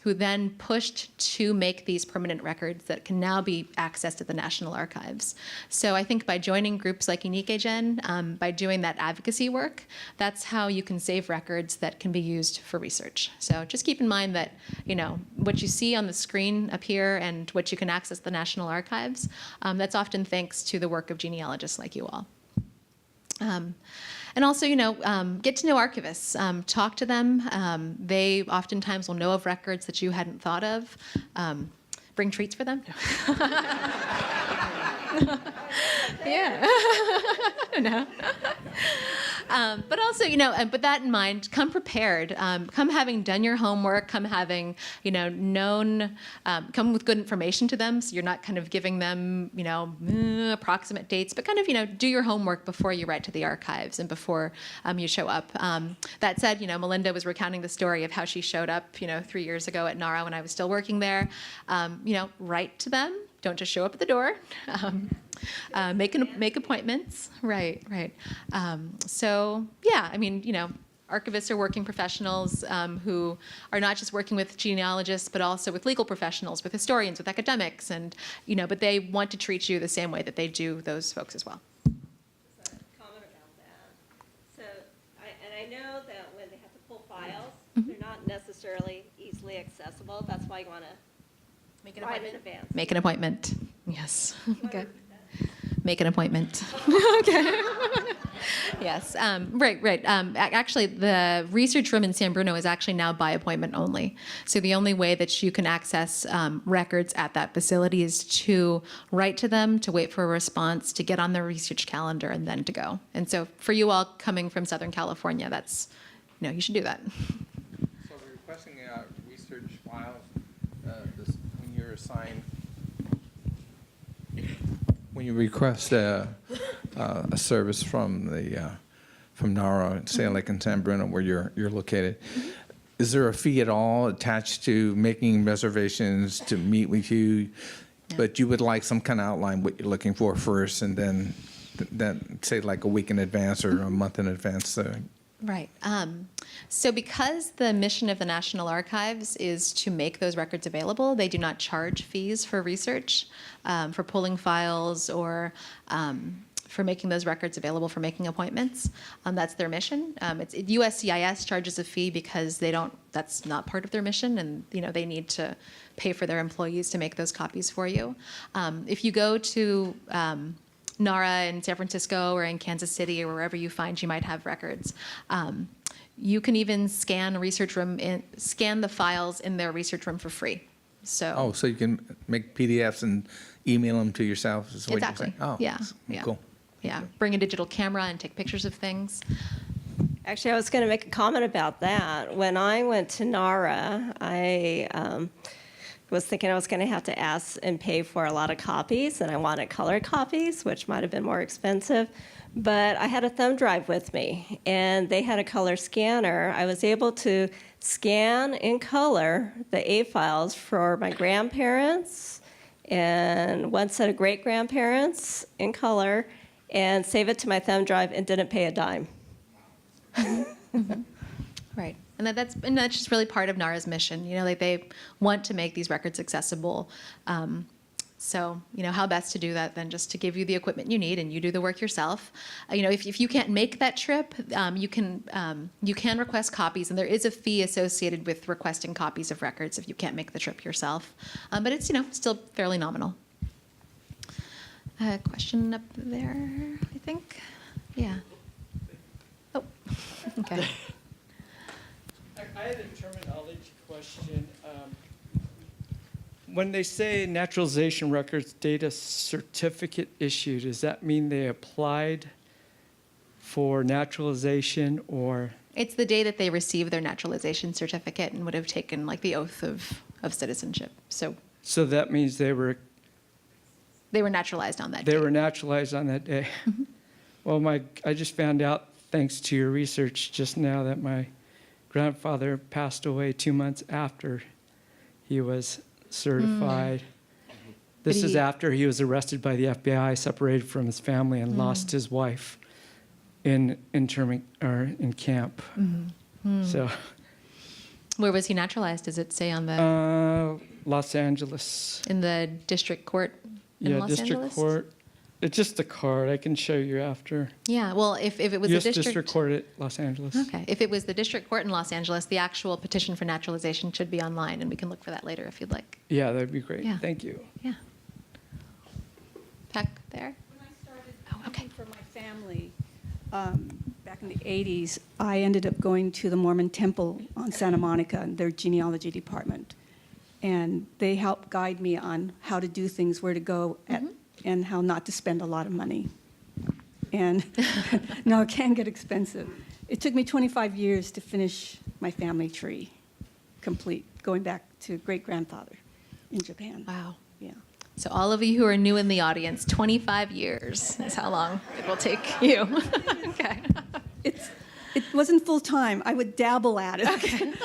who then pushed to make these permanent records that can now be accessed at the National Archives. So I think by joining groups like Nikkei Gen, by doing that advocacy work, that's how you can save records that can be used for research. So just keep in mind that, what you see on the screen up here and what you can access at the National Archives, that's often thanks to the work of genealogists like you all. And also, get to know archivists. Talk to them. They oftentimes will know of records that you hadn't thought of. Bring treats for them. Yeah. No. But also, with that in mind, come prepared. Come having done your homework. Come having, come with good information to them. So you're not kind of giving them, approximate dates, but kind of, do your homework before you write to the archives and before you show up. That said, Melinda was recounting the story of how she showed up, 3 years ago at NARA when I was still working there. Write to them. Don't just show up at the door. Make appointments. Right. So yeah, archivists are working professionals who are not just working with genealogists, but also with legal professionals, with historians, with academics, and but they want to treat you the same way that they do those folks as well. Just a comment about that. So, I know that when they have to pull files, they're not necessarily easily accessible. That's why you want to Make an write in appointment. advance. Make an appointment. Yes. Okay. Make an appointment. Okay. Yes. Right. Actually, the research room in San Bruno is actually now by appointment only. So the only way that you can access records at that facility is to write to them, to wait for a response, to get on their research calendar, and then to go. And so for you all coming from Southern California, that's, you should do that. So we're requesting research files when you're assigned. When you request a service from NARA, say like in San Bruno where you're located, is there a fee at all attached to making reservations to meet with you? No. But you would like some kind of outline what you're looking for first, and then say like a week in advance or a month in advance. Right. So because the mission of the National Archives is to make those records available, they do not charge fees for research, for pulling files, or for making those records available for making appointments. That's their mission. USCIS charges a fee because that's not part of their mission, and they need to pay for their employees to make those copies for you. If you go to NARA in San Francisco or in Kansas City or wherever you find you might have records, you can even scan the files in their research room for free. So so you can make PDFs and email them to yourself? Is what exactly. You're saying? Yeah. Cool. Yeah. Bring a digital camera and take pictures of things. Actually, I was going to make a comment about that. When I went to NARA, I was thinking I was going to have to ask and pay for a lot of copies, and I wanted color copies, which might have been more expensive. But I had a thumb drive with me, and they had a color scanner. I was able to scan in color the A files for my grandparents and one set of great-grandparents in color, and save it to my thumb drive and didn't pay a dime. Right. And that's just really part of NARA's mission. They want to make these records accessible. So, how best to do that than just to give you the equipment you need and you do the work yourself. If you can't make that trip, you can request copies, and there is a fee associated with requesting copies of records if you can't make the trip yourself. But it's, still fairly nominal. Question up there, I think. Yeah. Oh, okay. I had a terminology question. When they say Naturalization Records data certificate issued, does that mean they applied for naturalization, or? It's the day that they received their naturalization certificate and would have taken like the oath of citizenship. So that means they were naturalized on that day. They were naturalized on that day. Mm-hmm. Well, I just found out, thanks to your research just now, that my grandfather passed away 2 months after he was certified. This is after he was arrested by the FBI, separated from his family, and lost his wife in camp. So, where was he naturalized? Does it say on the Los Angeles? In the district court in Los district Angeles? Court. It's just a card. I can show you after. Yeah, well, if it was U.S. the District Court at Los Angeles. Okay, if it was the district court in Los Angeles, the actual petition for naturalization should be online, and we can look for that later if you'd like. Yeah, that'd be great. Yeah. Thank you. Yeah. Back there. When I started looking for my family back in the 80s, I ended up going to the Mormon Temple on Santa Monica and their genealogy department. And they helped guide me on how to do things, where to go, and how not to spend a lot of money. And no, it can get expensive. It took me 25 years to finish my family tree complete, going back to great-grandfather in Japan. Wow. Yeah. So all of you who are new in the audience, 25 years is how long it will take you. Okay. It wasn't full time. I would dabble at it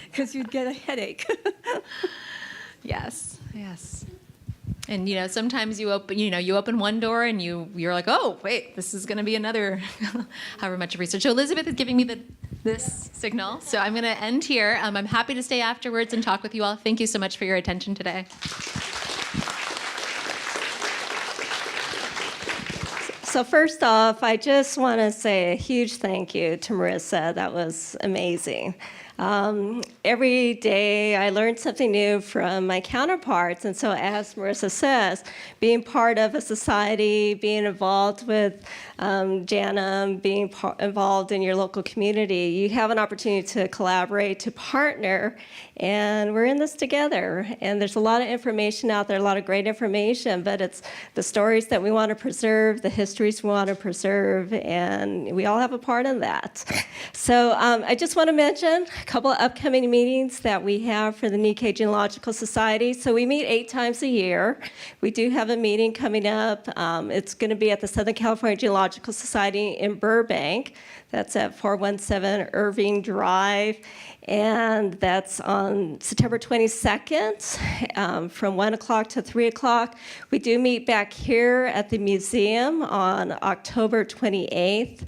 because you'd get a headache. Yes. And sometimes you open one door and you're like, oh wait, this is going to be another however much research. So Elizabeth is giving me this signal, so I'm going to end here. I'm happy to stay afterwards and talk with you all. Thank you so much for your attention today. So first off, I just want to say a huge thank you to Marisa. That was amazing. every day I learn something new from my counterparts. And so as Marisa says, being part of a society, being involved with JANM, being involved in your local community, you have an opportunity to collaborate, to partner, and we're in this together. And there's a lot of information out there, a lot of great information, but it's the stories that we want to preserve, the histories we want to preserve, and we all have a part in that. So I just want to mention a couple of upcoming meetings that we have for the Nikkei Genealogical Society. So we meet 8 times a year. We do have a meeting coming up. It's going to be at the Southern California Genealogical Society in Burbank. That's at 417 Irving Drive. And that's on September 22nd from 1 o'clock to 3 o'clock. We do meet back here at the museum on October 28th.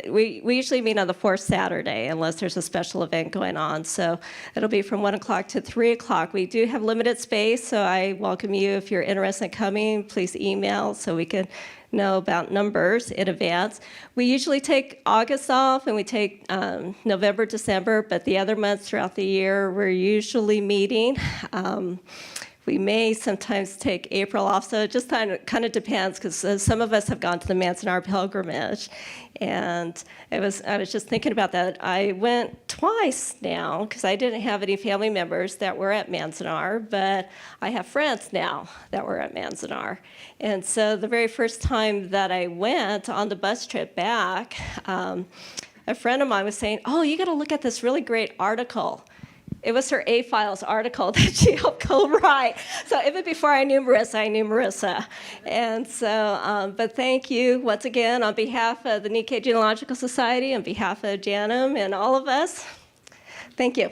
We usually meet on the 4th Saturday unless there's a special event going on. So it'll be from 1 o'clock to 3 o'clock. We do have limited space, so I welcome you. If you're interested in coming, please email so we can know about numbers in advance. We usually take August off and we take November, December, but the other months throughout the year we're usually meeting. We may sometimes take April off, so it just kind of depends, because some of us have gone to the Manzanar pilgrimage, and I was just thinking about that. I went twice now, because I didn't have any family members that were at Manzanar, but I have friends now that were at Manzanar. And so the very first time that I went on the bus trip back, a friend of mine was saying, "Oh, you got to look at this really great article." It was her A-Files article that she helped co-write. So even before I knew Marisa. And so, but thank you once again on behalf of the Nikkei Genealogical Society, on behalf of JANM and all of us. Thank you.